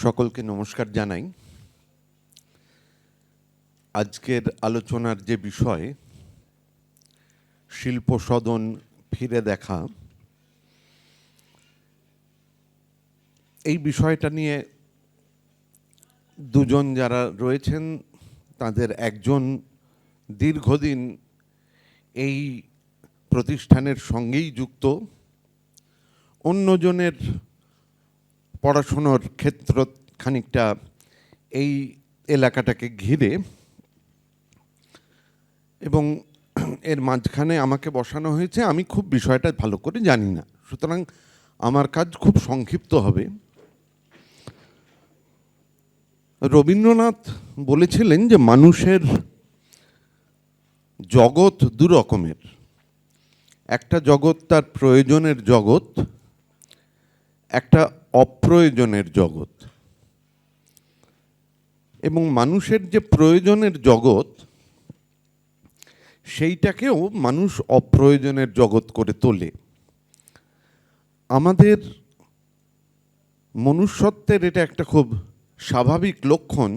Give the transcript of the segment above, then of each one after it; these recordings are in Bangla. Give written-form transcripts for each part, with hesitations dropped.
সকলকে নমস্কার জানাই। আজকের আলোচনার যে বিষয় শিল্প সদন ফিরে দেখা, এই বিষয়টা নিয়ে দুজন যারা রয়েছেন তাদের একজন দীর্ঘদিন এই প্রতিষ্ঠানের সঙ্গেই যুক্ত, অন্যজনের পড়াশোনার ক্ষেত্র খানিকটা এই এলাকাটাকে ঘিরে, এবং এর মাঝখানে আমাকে বসানো হয়েছে। আমি খুব বিষয়টা ভালো করে জানি না, সুতরাং আমার কাজ খুব সংক্ষিপ্ত হবে। রবীন্দ্রনাথ বলেছিলেন যে মানুষের জগৎ দু রকমের, একটা জগৎ তার প্রয়োজনের জগৎ, একটা অপ্রয়োজনের জগৎ। এবং মানুষের যে প্রয়োজনের জগৎ, সেইটাকেও মানুষ অপ্রয়োজনের জগৎ করে তোলে। আমাদের মনুষ্যত্বের এটা একটা খুব স্বাভাবিক লক্ষণ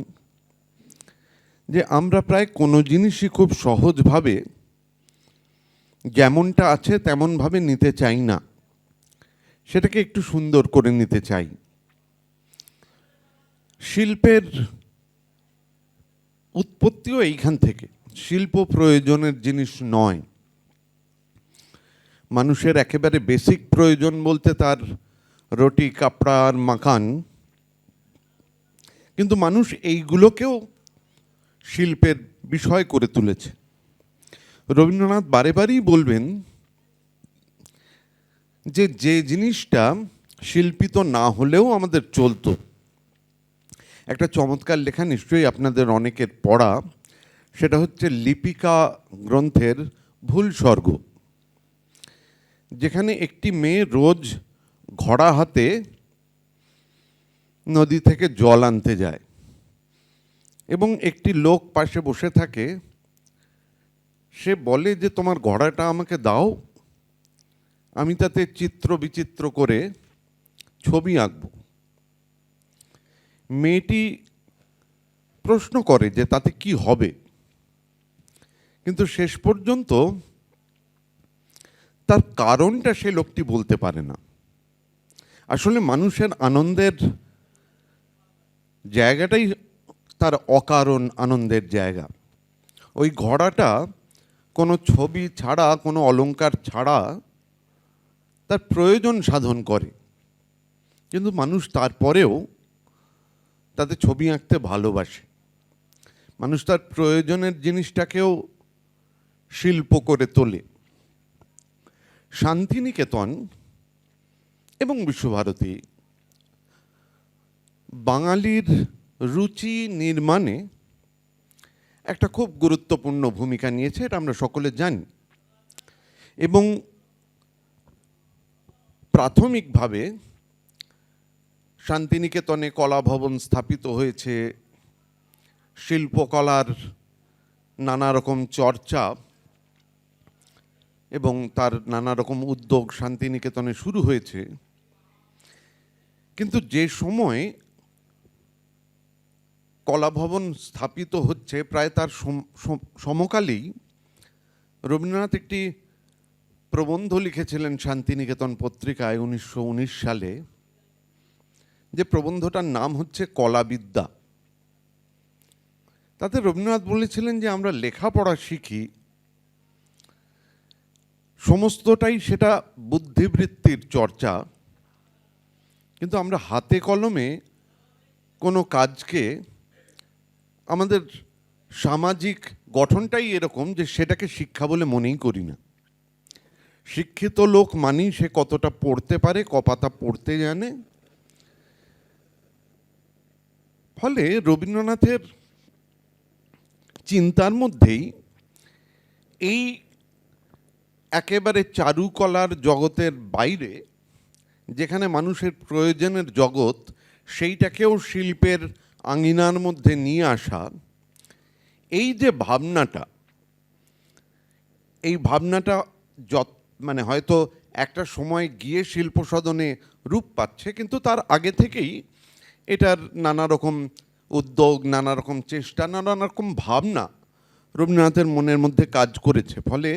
যে আমরা প্রায় কোনো জিনিসই খুব সহজভাবে যেমনটা আছে তেমনভাবে নিতে চাই না, সেটাকে একটু সুন্দর করে নিতে চাই। শিল্পের উৎপত্তিও এইখান থেকে। শিল্প প্রয়োজনের জিনিস নয়। মানুষের একেবারে বেসিক প্রয়োজন বলতে তার রুটি কাপড়া আর মাকান, কিন্তু মানুষ এইগুলোকেও শিল্পের বিষয় করে তুলেছে। রবীন্দ্রনাথ বারে বারেই বলবেন যে যে জিনিসটা শিল্পিত না হলেও আমাদের চলতো। একটা চমৎকার লেখা নিশ্চয়ই আপনাদের অনেকের পড়া, সেটা হচ্ছে লিপিকা গ্রন্থের ভুল স্বর্গ, যেখানে একটি মেয়ে রোজ ঘড়া হাতে নদী থেকে জল আনতে যায় এবং একটি লোক পাশে বসে থাকে। সে বলে যে তোমার ঘড়াটা আমাকে দাও, আমি তাতে চিত্র বিচিত্র করে ছবি আঁকব। মেয়েটি প্রশ্ন করে যে তাতে কি হবে, কিন্তু শেষ পর্যন্ত তার কারণটা সে লোকটি বলতে পারে না। আসলে মানুষের আনন্দের জায়গাটাই তার অকারণ আনন্দের জায়গা। ওই ঘোড়াটা কোনো ছবি ছাড়া, কোনো অলংকার ছাড়া তার প্রয়োজন সাধন করে, কিন্তু মানুষ তারপরেও তাতে ছবি আঁকতে ভালোবাসে। মানুষ তার প্রয়োজনের জিনিসটাকেও শিল্প করে তোলে। শান্তিনিকেতন এবং বিশ্বভারতী বাঙালির রুচি নির্মাণে একটা খুব গুরুত্বপূর্ণ ভূমিকা নিয়েছে, এটা আমরা সকলে জানি। এবং প্রাথমিকভাবে শান্তিনিকেতনে কলা ভবন স্থাপিত হয়েছে, শিল্পকলার নানা রকম চর্চা এবং তার নানা রকম উদ্যোগ শান্তিনিকেতনে শুরু হয়েছে। কিন্তু যে সময় কলা ভবন স্থাপিত হচ্ছে, প্রায় তার সমকালেই রবীন্দ্রনাথ একটি প্রবন্ধ লিখেছিলেন শান্তিনিকেতন পত্রিকায় 1919 সালে, যে প্রবন্ধটার নাম হচ্ছে কলাবিদ্যা। তাতে রবীন্দ্রনাথ বলেছিলেন যে আমরা লেখাপড়া শিখি, সমস্তটাই সেটা বুদ্ধিবৃত্তির চর্চা, কিন্তু আমরা হাতে কলমে কোনো কাজকে, আমাদের সামাজিক গঠনটাই এরকম যে সেটাকে শিক্ষা বলে মনেই করি না। শিক্ষিত লোক মানি সে কতটা পড়তে পারে, কপাতা পড়তে জানে। ফলে রবীন্দ্রনাথের চিন্তার মধ্যেই এই একেবারে চারুকলার জগতের বাইরে, যেখানে মানুষের প্রয়োজনের জগৎ, সেইটাকেও শিল্পের আঙিনার মধ্যে নিয়ে আসা, এই যে ভাবনাটা, এই ভাবনাটা মানে হয়তো একটা সময় গিয়ে শিল্প সদনে রূপ পাচ্ছে, কিন্তু তার আগে থেকেই এটার নানা রকম উদ্যোগ, নানা রকম চেষ্টা, নানা রকম ভাবনা রবীন্দ্রনাথের মনের মধ্যে কাজ করেছে। ফলে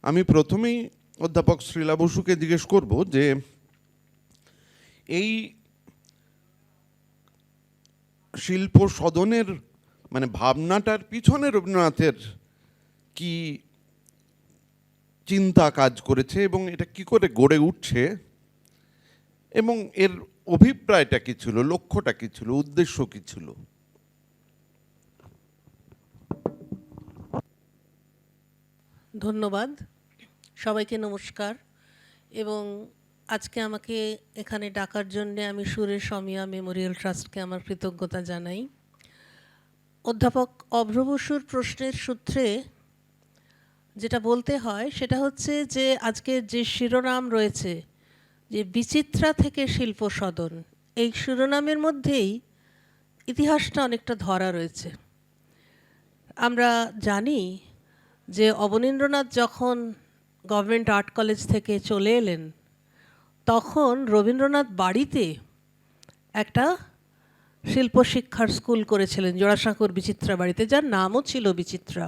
আমি প্রথমেই অধ্যাপক শ্রীলা বসুকে জিজ্ঞেস করব যে এই শিল্প সদনের মানে ভাবনাটার পিছনে রবীন্দ্রনাথের কি চিন্তা কাজ করেছে এবং এটা কি করে গড়ে উঠছে এবং এর অভিপ্রায়টা কি ছিল, লক্ষ্যটা কি ছিল, উদ্দেশ্য কি ছিল? ধন্যবাদ, সবাইকে নমস্কার। এবং আজকে আমাকে এখানে ডাকার জন্যে আমি সুরেশ অমিয়া মেমোরিয়াল ট্রাস্টকে আমার কৃতজ্ঞতা জানাই। অধ্যাপক অভ্র বসুর প্রশ্নের সূত্রে যেটা বলতে হয় সেটা হচ্ছে যে আজকের যে শিরোনাম রয়েছে যে বিচিত্রা থেকে শিল্প সদন, এই শিরোনামের মধ্যেই ইতিহাসটা অনেকটা ধরা রয়েছে। আমরা জানি যে অবনীন্দ্রনাথ যখন গভর্নমেন্ট আর্ট কলেজ থেকে চলে এলেন তখন রবীন্দ্রনাথ বাড়িতে একটা শিল্প শিক্ষার স্কুল করেছিলেন জোড়াসাঁকোর বিচিত্রা বাড়িতে, যার নামও ছিল বিচিত্রা।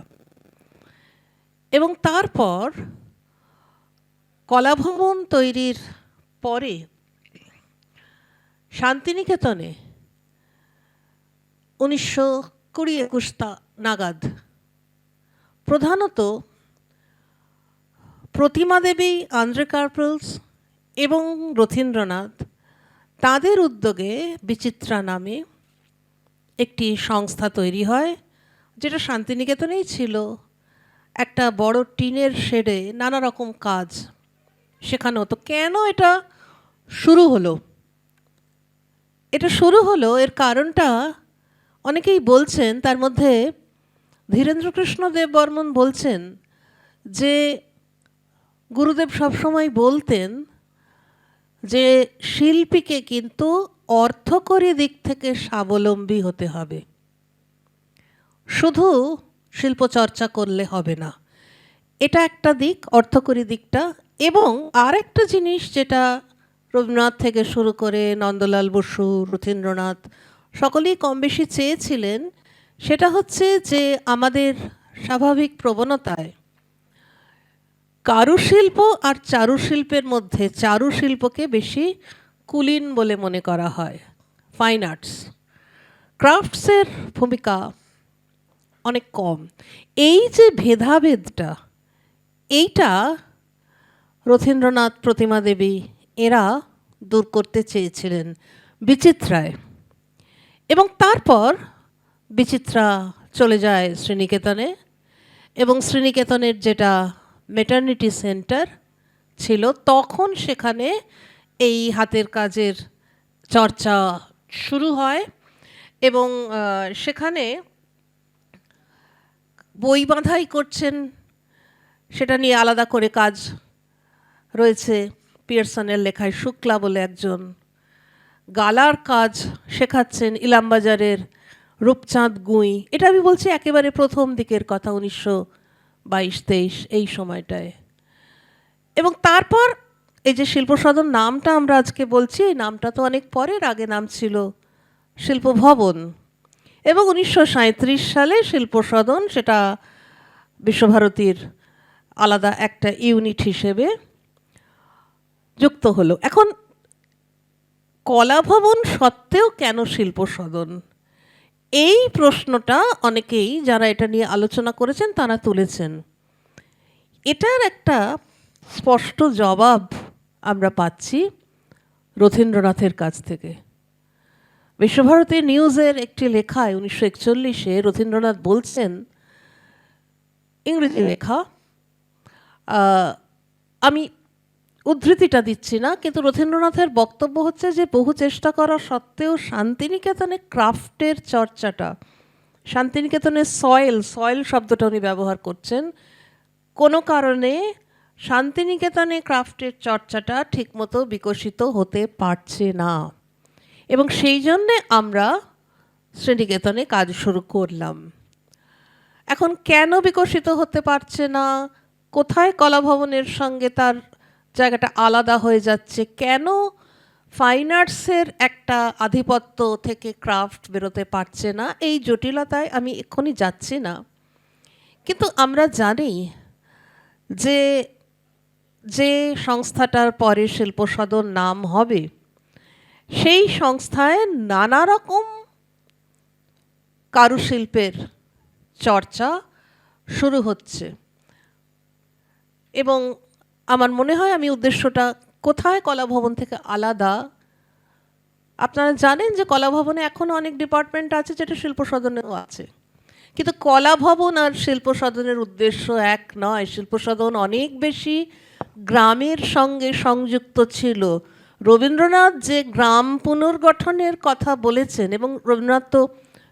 এবং তারপর কলাভবন তৈরির পরে শান্তিনিকেতনে 1920-21 নাগাদ প্রধানত প্রতিমা দেবী, আন্দ্রে কার্পেলস এবং রথীন্দ্রনাথ তাদের উদ্যোগে বিচিত্রা নামে একটি সংস্থা তৈরি হয়, যেটা শান্তিনিকেতনেই ছিল। একটা বড় টিনের শেডে নানা রকম কাজ শেখানো হতো। কেন এটা শুরু হলো? এটা শুরু হলো, এর কারণটা অনেকেই বলছেন, তার মধ্যে ধীরেন্দ্রকৃষ্ণ দেববর্মন বলছেন যে গুরুদেব সবসময় বলতেন যে শিল্পীকে কিন্তু অর্থকরী দিক থেকে স্বাবলম্বী হতে হবে, শুধু শিল্প চর্চা করলে হবে না। এটা একটা দিক, অর্থকরী দিকটা। এবং আর একটা জিনিস যেটা রবীন্দ্রনাথ থেকে শুরু করে নন্দলাল বসু, রথীন্দ্রনাথ সকলেই কম বেশি চেয়েছিলেন, সেটা হচ্ছে যে আমাদের স্বাভাবিক প্রবণতায় কারুশিল্প আর চারুশিল্পের মধ্যে চারুশিল্পকে বেশি কুলীন বলে মনে করা হয়, ফাইন আর্টস। ক্রাফটসের ভূমিকা অনেক কম। এই যে ভেদাভেদটা, এইটা রথীন্দ্রনাথ, প্রতিমা দেবী এরা দূর করতে চেয়েছিলেন বিচিত্রায়। এবং তারপর বিচিত্রা চলে যায় শ্রীনিকেতনে, এবং শ্রীনিকেতনের যেটা মেটার্নিটি সেন্টার ছিল তখন সেখানে এই হাতের কাজের চর্চা শুরু হয়। এবং সেখানে বই বাঁধাই করছেন সেটা নিয়ে আলাদা করে কাজ রয়েছে পিয়ারসনের লেখায়। শুক্লা বলে একজন গালার কাজ শেখাচ্ছেন ইলামবাজারের রূপচাঁদ গুঁই। এটা আমি বলছি একেবারে প্রথম দিকের কথা, 1922-23 এই সময়টায়। এবং তারপর এই যে শিল্প সদন নামটা আমরা আজকে বলছি, এই নামটা তো অনেক পরের, আগে নাম ছিল শিল্প ভবন। এবং 1937 সালে শিল্প সদন সেটা বিশ্বভারতীর আলাদা একটা ইউনিট হিসেবে যুক্ত হলো। এখন কলাভবন সত্ত্বেও কেন শিল্প সদন, এই প্রশ্নটা অনেকেই যারা এটা নিয়ে আলোচনা করেছেন তারা তুলেছেন। এটার একটা স্পষ্ট জবাব আমরা পাচ্ছি রথীন্দ্রনাথের কাছ থেকে। বিশ্বভারতী নিউজের একটি লেখায় 1941-এ রথীন্দ্রনাথ বলছেন, ইংরেজি লেখা, আমি উদ্ধৃতিটা দিচ্ছি না, কিন্তু রথীন্দ্রনাথের বক্তব্য হচ্ছে যে বহু চেষ্টা করা সত্ত্বেও শান্তিনিকেতনে ক্রাফটের চর্চাটা, শান্তিনিকেতনের সয়েল শব্দটা উনি ব্যবহার করছেন, কোনো কারণে শান্তিনিকেতনে ক্রাফটের চর্চাটা ঠিকমতো বিকশিত হতে পারছে না। এবং সেই জন্যে আমরা শ্রীনিকেতনে কাজ শুরু করলাম। এখন কেন বিকশিত হতে পারছে না, কোথায় কলাভবনের সঙ্গে তার জায়গাটা আলাদা হয়ে যাচ্ছে, কেন ফাইন আর্টসের একটা আধিপত্য থেকে ক্রাফট বেরোতে পারছে না, এই জটিলতায় আমি এক্ষুনি যাচ্ছি না। কিন্তু আমরা জানি যে যে সংস্থাটার পরে শিল্প সদন নাম হবে, সেই সংস্থায় নানা রকম কারুশিল্পের চর্চা শুরু হচ্ছে। এবং আমার মনে হয় আমি উদ্দেশ্যটা কোথায় কলাভবন থেকে আলাদা। আপনারা জানেন যে কলাভবনে এখনও অনেক ডিপার্টমেন্ট আছে যেটা শিল্প সদনেও আছে, কিন্তু কলাভবন আর শিল্প সদনের উদ্দেশ্য এক নয়। শিল্প সদন অনেক বেশি গ্রামের সঙ্গে সংযুক্ত ছিল। রবীন্দ্রনাথ যে গ্রাম পুনর্গঠনের কথা বলেছেন, এবং রবীন্দ্রনাথ তো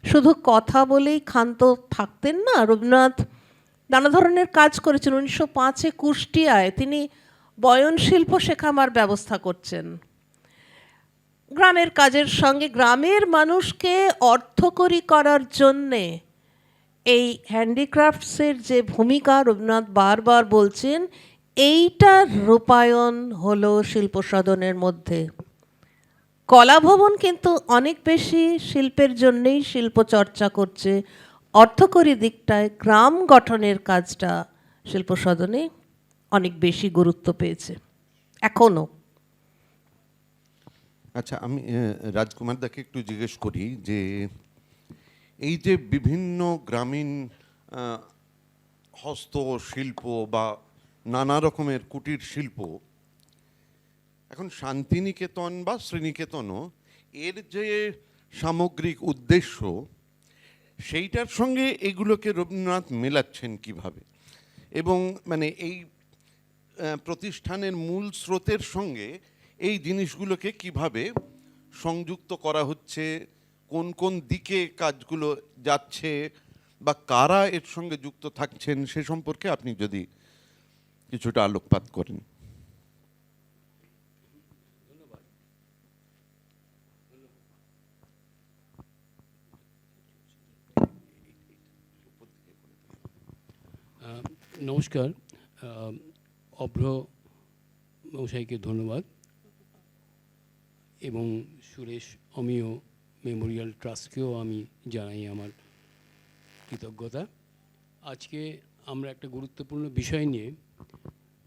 শুধু কথা বলেই ক্ষান্ত থাকতেন না, রবীন্দ্রনাথ নানা ধরনের কাজ করেছেন। 1905-এ কুষ্টিয়ায় তিনি বয়নশিল্প শেখাবার ব্যবস্থা করছেন। গ্রামের কাজের সঙ্গে গ্রামের মানুষকে অর্থকরী করার জন্যে এই হ্যান্ডিক্রাফটসের যে ভূমিকা রবীন্দ্রনাথ বারবার বলছেন, এইটার রূপায়ণ হলো শিল্প সদনের মধ্যে। কলাভবন কিন্তু অনেক বেশি শিল্পের জন্যেই শিল্প চর্চা করছে, অর্থকরী দিকটায় গ্রাম গঠনের কাজটা শিল্প সদনে অনেক বেশি গুরুত্ব পেয়েছে এখনও। আচ্ছা, আমি রাজকুমার দাকে একটু জিজ্ঞেস করি যে এই যে বিভিন্ন গ্রামীণ হস্তশিল্প বা নানা রকমের কুটির শিল্প, এখন শান্তিনিকেতন বা শ্রীনিকেতনও এর যে সামগ্রিক উদ্দেশ্য, সেইটার সঙ্গে এগুলোকে রবীন্দ্রনাথ মেলাচ্ছেন কিভাবে, এবং মানে এই প্রতিষ্ঠানের মূল স্রোতের সঙ্গে এই জিনিসগুলোকে কিভাবে সংযুক্ত করা হচ্ছে, কোন কোন দিকে কাজগুলো যাচ্ছে বা কারা এর সঙ্গে যুক্ত থাকছেন, সে সম্পর্কে আপনি যদি কিছুটা আলোকপাত করেন। নমস্কার, অভ্র মশাইকে ধন্যবাদ এবং সুরেশ অমিয় মেমোরিয়াল ট্রাস্টকেও আমি জানাই আমার কৃতজ্ঞতা। আজকে আমরা একটা গুরুত্বপূর্ণ বিষয় নিয়ে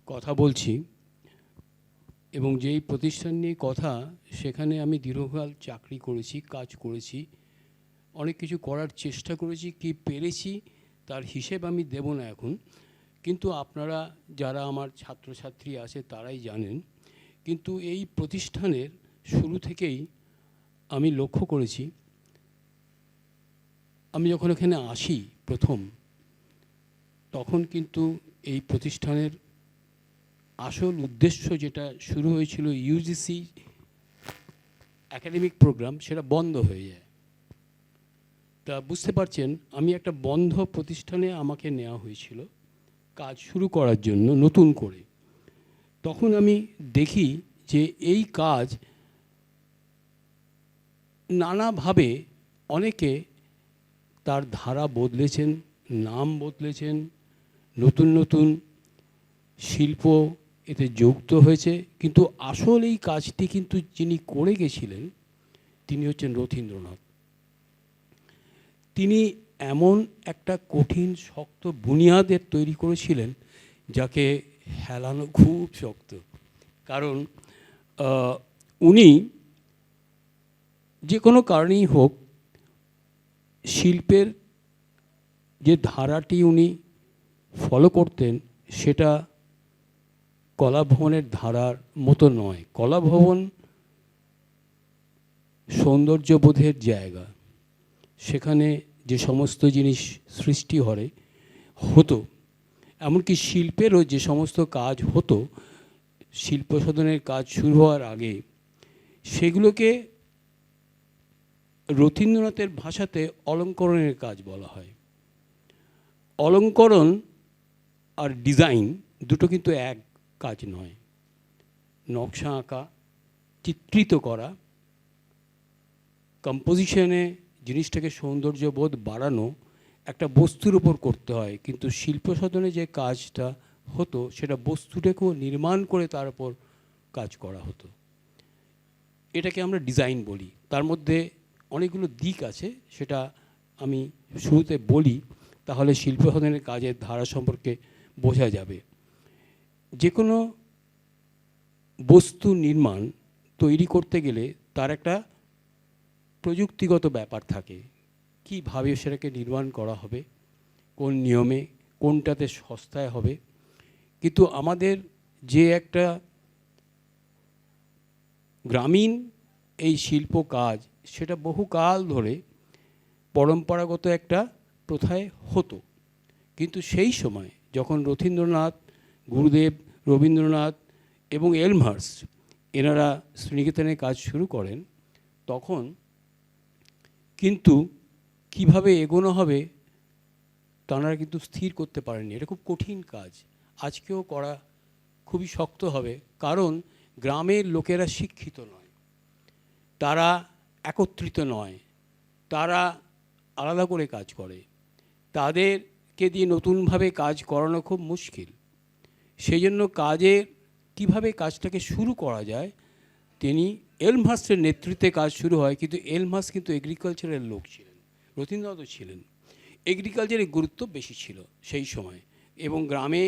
কথা বলছি, এবং যেই প্রতিষ্ঠান নিয়ে কথা, সেখানে আমি দীর্ঘকাল চাকরি করেছি, কাজ করেছি, অনেক কিছু করার চেষ্টা করেছি, কি পেরেছি তার হিসেব আমি দেব না এখন। কিন্তু আপনারা যারা আমার ছাত্রছাত্রী আছে তারাই জানেন। কিন্তু এই প্রতিষ্ঠানের শুরু থেকেই আমি লক্ষ্য করেছি, আমি যখন এখানে আসি প্রথম, তখন কিন্তু এই প্রতিষ্ঠানের আসল উদ্দেশ্য যেটা শুরু হয়েছিল ইউজিসি একাডেমিক প্রোগ্রাম, সেটা বন্ধ হয়ে যায়। তা বুঝতে পারছেন, আমি একটা বন্ধ প্রতিষ্ঠানে আমাকে নেওয়া হয়েছিল কাজ শুরু করার জন্য নতুন করে। তখন আমি দেখি যে এই কাজ নানাভাবে অনেকে তার ধারা বদলেছেন, নাম বদলেছেন, নতুন নতুন শিল্প এতে যুক্ত হয়েছে। কিন্তু আসল এই কাজটি কিন্তু যিনি করে গেছিলেন তিনি হচ্ছেন রথীন্দ্রনাথ। তিনি এমন একটা কঠিন শক্ত বুনিয়াদের তৈরি করেছিলেন যাকে হেলানো খুব শক্ত। কারণ উনি যে কোনো কারণেই হোক, শিল্পের যে ধারাটি উনি ফলো করতেন সেটা কলাভবনের ধারার মতো নয়। কলাভবন সৌন্দর্যবোধের জায়গা, সেখানে যে সমস্ত জিনিস সৃষ্টি হতো, এমনকি শিল্পেরও যে সমস্ত কাজ হতো শিল্প সদনের কাজ শুরু হওয়ার আগে, সেগুলোকে রথীন্দ্রনাথের ভাষাতে অলঙ্করণের কাজ বলা হয়। অলঙ্করণ আর ডিজাইন দুটো কিন্তু এক কাজ নয়। নকশা আঁকা, চিত্রিত করা, কম্পোজিশনে জিনিসটাকে সৌন্দর্যবোধ বাড়ানো একটা বস্তুর উপর করতে হয়। কিন্তু শিল্প সদনে যে কাজটা হতো সেটা বস্তুটাকেও নির্মাণ করে তার উপর কাজ করা হতো। এটাকে আমরা ডিজাইন বলি। তার মধ্যে অনেকগুলো দিক আছে, সেটা আমি শুরুতে বলি, তাহলে শিল্পসাধনের কাজের ধারা সম্পর্কে বোঝা যাবে। যে কোনো বস্তু নির্মাণ তৈরি করতে গেলে তার একটা প্রযুক্তিগত ব্যাপার থাকে, কীভাবে সেটাকে নির্মাণ করা হবে, কোন নিয়মে, কোনটাতে সস্তায় হবে। কিন্তু আমাদের যে একটা গ্রামীণ এই শিল্প কাজ, সেটা বহুকাল ধরে পরম্পরাগত একটা প্রথায় হতো। কিন্তু সেই সময় যখন রথীন্দ্রনাথ, গুরুদেব, রবীন্দ্রনাথ এবং এলমহার্স্ট এনারা শ্রীনিকেতনে কাজ শুরু করেন, তখন কিন্তু কিভাবে এগোনো হবে তাঁরা কিন্তু স্থির করতে পারেননি। এটা খুব কঠিন কাজ, আজকেও করা খুবই শক্ত হবে, কারণ গ্রামের লোকেরা শিক্ষিত নয়, তারা একত্রিত নয়, তারা আলাদা করে কাজ করে, তাদেরকে দিয়ে নতুনভাবে কাজ করানো খুব মুশকিল। সেই জন্য কাজের কীভাবে কাজটাকে শুরু করা যায়, তিনি এলমহার্স্টের নেতৃত্বে কাজ শুরু হয়। কিন্তু এলমহার্স্ট কিন্তু এগ্রিকালচারের লোক ছিলেন, রথীন্দ্রনাথও ছিলেন। এগ্রিকালচারের গুরুত্ব বেশি ছিল সেই সময়, এবং গ্রামে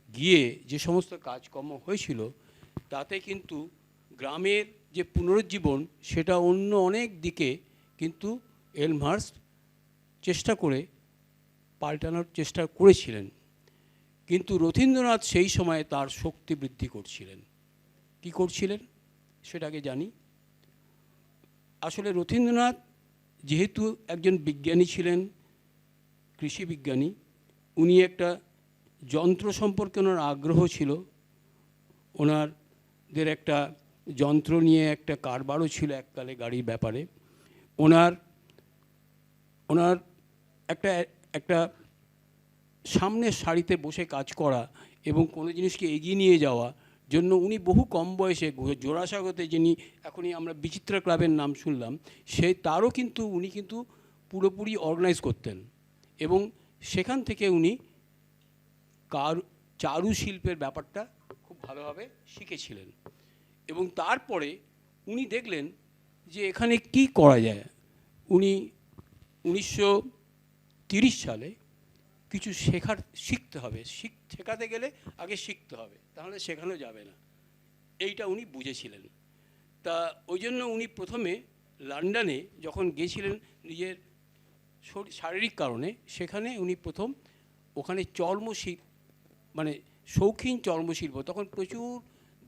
গিয়ে যে সমস্ত কাজকর্ম হয়েছিল তাতে কিন্তু গ্রামের যে পুনরুজ্জীবন, সেটা অন্য অনেক দিকে কিন্তু এলমহার্স্ট চেষ্টা করে পাল্টানোর চেষ্টা করেছিলেন। কিন্তু রথীন্দ্রনাথ সেই সময়ে তার শক্তি বৃদ্ধি করছিলেন। কি করছিলেন সেটাকে জানি। আসলে রথীন্দ্রনাথ যেহেতু একজন বিজ্ঞানী ছিলেন, কৃষি বিজ্ঞানী, উনি একটা যন্ত্র সম্পর্কে ওনার আগ্রহ ছিল, ওনাদের একটা যন্ত্র নিয়ে একটা কারবারও ছিল এককালে গাড়ির ব্যাপারে। ওনার একটা একটা সামনের সারিতে বসে কাজ করা এবং কোনো জিনিসকে এগিয়ে নিয়ে যাওয়া জন্য উনি বহু কম বয়সে জোড়াসাঁকোতে, যিনি এখনই আমরা বিচিত্রা ক্লাবের নাম শুনলাম, তারও কিন্তু উনি কিন্তু পুরোপুরি অর্গানাইজ করতেন, এবং সেখান থেকে উনি চারু শিল্পের ব্যাপারটা খুব ভালোভাবে শিখেছিলেন। এবং তারপরে উনি দেখলেন যে এখানে কি করা যায়। উনি 1930 সালে কিছু শিখতে হবে, শেখাতে গেলে আগে শিখতে হবে, তাহলে শেখানো যাবে না, এইটা উনি বুঝেছিলেন। তা ওই জন্য উনি প্রথমে লন্ডনে যখন গিয়েছিলেন নিজের শারীরিক কারণে, সেখানে উনি প্রথম ওখানে চর্মশিল্প, মানে শৌখিন চর্মশিল্প, তখন প্রচুর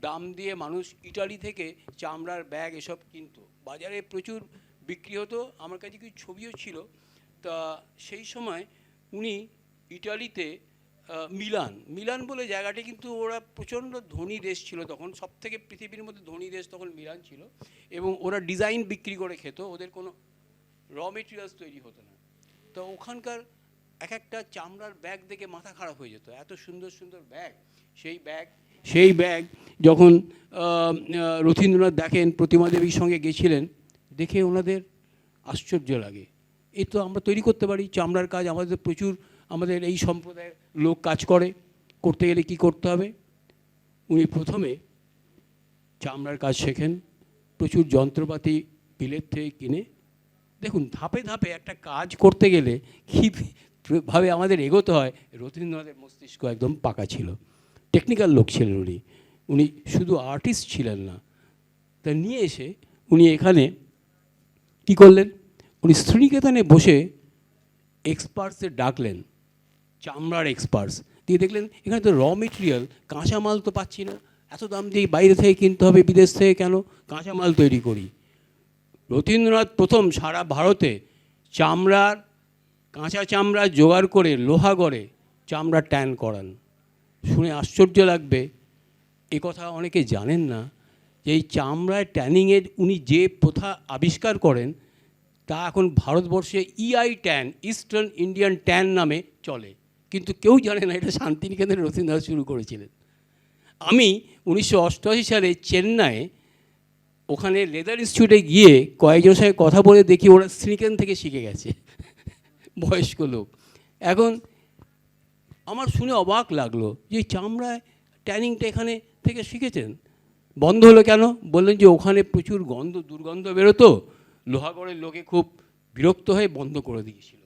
দাম দিয়ে মানুষ ইটালি থেকে চামড়ার ব্যাগ এসব কিনতো, বাজারে প্রচুর বিক্রি হতো। আমার কাছে কিছু ছবিও ছিল। তা সেই সময় উনি ইটালিতে মিলান বলে জায়গাটি, কিন্তু ওরা প্রচণ্ড ধনী দেশ ছিল তখন, সব থেকে পৃথিবীর মধ্যে ধনী দেশ তখন মিলান ছিল, এবং ওরা ডিজাইন বিক্রি করে খেত, ওদের কোনো র মেটেরিয়ালস তৈরি হতো না। তো ওখানকার এক একটা চামড়ার ব্যাগ দেখে মাথা খারাপ হয়ে যেত, এত সুন্দর সুন্দর ব্যাগ। সেই ব্যাগ যখন রথীন্দ্রনাথ দেখেন, প্রতিমা দেবীর সঙ্গে গেছিলেন, দেখে ওনাদের আশ্চর্য লাগে, এই তো আমরা তৈরি করতে পারি চামড়ার কাজ, আমাদের এই সম্প্রদায়ের লোক কাজ করতে গেলে কি করতে হবে। উনি প্রথমে চামড়ার কাজ শেখেন, প্রচুর যন্ত্রপাতি বিলেত থেকে কিনে। দেখুন, ধাপে ধাপে একটা কাজ করতে গেলে কীভাবে আমাদের এগোতে হয়। রথীন্দ্রনাথের মস্তিষ্ক একদম পাকা ছিল, টেকনিক্যাল লোক ছিলেন উনি শুধু আর্টিস্ট ছিলেন না। তা নিয়ে এসে উনি এখানে কি করলেন, উনি শ্রীনিকেতনে বসে এক্সপার্টসদের ডাকলেন, চামড়ার এক্সপার্টস দিয়ে দেখলেন এখানে তো র মেটেরিয়াল, কাঁচামাল তো পাচ্ছি না, এত দাম দিয়ে বাইরে থেকে কিনতে হবে, বিদেশ থেকে কেন, কাঁচামাল তৈরি করি। রথীন্দ্রনাথ প্রথম সারা ভারতে কাঁচা চামড়া জোগাড় করে লোহাগড়ে চামড়া ট্যান করান। শুনে আশ্চর্য লাগবে, এ কথা অনেকে জানেন না, যে এই চামড়ায় ট্যানিংয়ের উনি যে প্রথা আবিষ্কার করেন, তা এখন ভারতবর্ষে ইআই ট্যান, ইস্টার্ন ইন্ডিয়ান ট্যান নামে চলে, কিন্তু কেউ জানে না এটা শান্তিনিকেতনে রথীন্দ্রনাথ শুরু করেছিলেন। আমি 1988 সালে চেন্নাইয়ে ওখানে লেদার ইনস্টিটিউটে গিয়ে কয়েকজনের সঙ্গে কথা বলে দেখি ওরা শ্রীনিকেতন থেকে শিখে গেছে, বয়স্ক লোক। এখন আমার শুনে অবাক লাগলো যে চামড়ায় ট্যানিংটা এখানে থেকে শিখেছেন, বন্ধ হলো কেন? বললেন যে ওখানে প্রচুর দুর্গন্ধ বেরোতো, লোহাগড়ের লোকে খুব বিরক্ত হয়ে বন্ধ করে দিয়েছিল,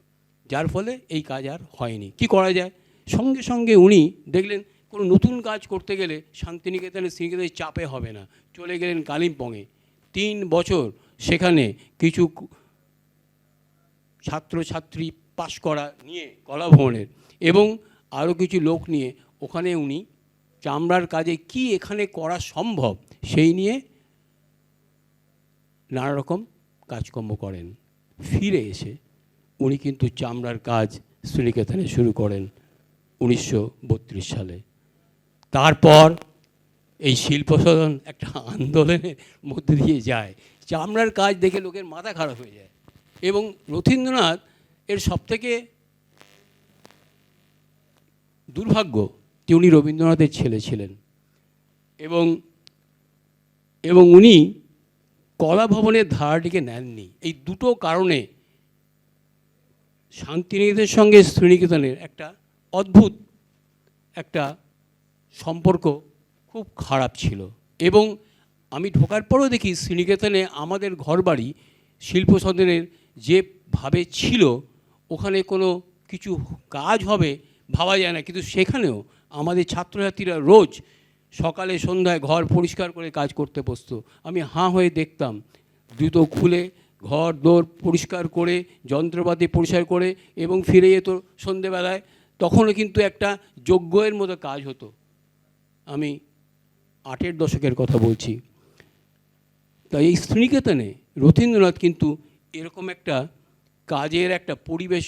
যার ফলে এই কাজ আর হয়নি। কি করা যায়? সঙ্গে সঙ্গে উনি দেখলেন কোনো নতুন কাজ করতে গেলে শ্রীনিকেতনের চাপে হবে না, চলে গেলেন কালিম্পংয়ে। 3 বছর সেখানে কিছু ছাত্রছাত্রী পাশ করা নিয়ে কলা ভবনের এবং আরও কিছু লোক নিয়ে ওখানে উনি চামড়ার কাজে কি এখানে করা সম্ভব সেই নিয়ে নানা রকম কাজকর্ম করেন। ফিরে এসে উনি কিন্তু চামড়ার কাজ শ্রীনিকেতনে শুরু করেন 1932 সালে। তারপর এই শিল্পসদন একটা আন্দোলনের মধ্যে দিয়ে যায়, চামড়ার কাজ দেখে লোকের মাথা খারাপ হয়ে যায়। এবং রথীন্দ্রনাথ এর সবথেকে দুর্ভাগ্য যে উনি রবীন্দ্রনাথের ছেলে ছিলেন এবং উনি কলা ভবনের ধারাটিকে নেননি। এই দুটো কারণে শান্তিনিকেতনের সঙ্গে শ্রীনিকেতনের একটা অদ্ভুত একটা সম্পর্ক খুব খারাপ ছিল। এবং আমি ঢোকার পরও দেখি শ্রীনিকেতনে আমাদের ঘরবাড়ি শিল্পসদনের যেভাবে ছিল, ওখানে কোনো কিছু কাজ হবে ভাবা যায় না, কিন্তু সেখানেও আমাদের ছাত্রছাত্রীরা রোজ সকালে সন্ধ্যায় ঘর পরিষ্কার করে কাজ করতে বসতো। আমি হাঁ হয়ে দেখতাম, জুতো খুলে ঘর দোর পরিষ্কার করে যন্ত্রপাতি পরিষ্কার করে এবং ফিরে যেত সন্ধেবেলায়। তখনও কিন্তু একটা যজ্ঞের মতো কাজ হতো। আমি 8-এর দশকের কথা বলছি। তাই এই শ্রীনিকেতনে রথীন্দ্রনাথ কিন্তু এরকম একটা কাজের একটা পরিবেশ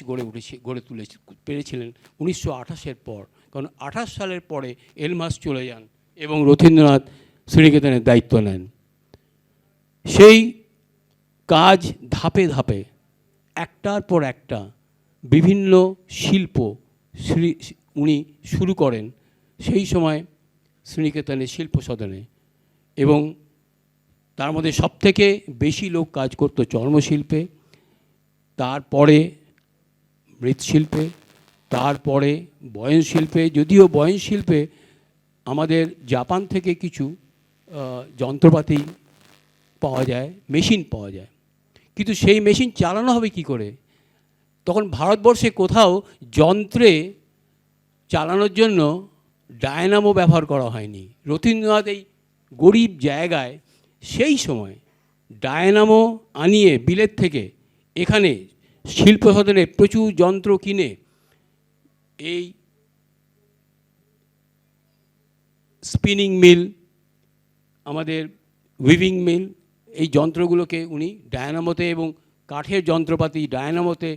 গড়ে তুলে পেরেছিলেন 1928-এর পর। কারণ 28 সালের পরে এলমাস চলে যান এবং রথীন্দ্রনাথ শ্রীনিকেতনের দায়িত্ব নেন। সেই কাজ ধাপে ধাপে একটার পর একটা বিভিন্ন শিল্প উনি শুরু করেন সেই সময় শ্রীনিকেতনের শিল্প সদনে। এবং তার মধ্যে সবথেকে বেশি লোক কাজ করতো চর্মশিল্পে, তারপরে মৃৎশিল্পে, তারপরে বয়নশিল্পে। যদিও বয়নশিল্পে আমাদের জাপান থেকে কিছু যন্ত্রপাতি পাওয়া যায়, মেশিন পাওয়া যায়, কিন্তু সেই মেশিন চালানো হবে কি করে? তখন ভারতবর্ষে কোথাও যন্ত্রে চালানোর জন্য ডায়নামো ব্যবহার করা হয়নি। রথীন্দ্রনাথ এই গরিব জায়গায় সেই সময় ডায়নামো আনিয়ে বিলেত থেকে এখানে শিল্প সদনে প্রচুর যন্ত্র কিনে এই স্পিনিং মিল, আমাদের উইভিং মিল, এই যন্ত্রগুলোকে উনি ডায়নামোতে এবং কাঠের যন্ত্রপাতি ডায়নামোতে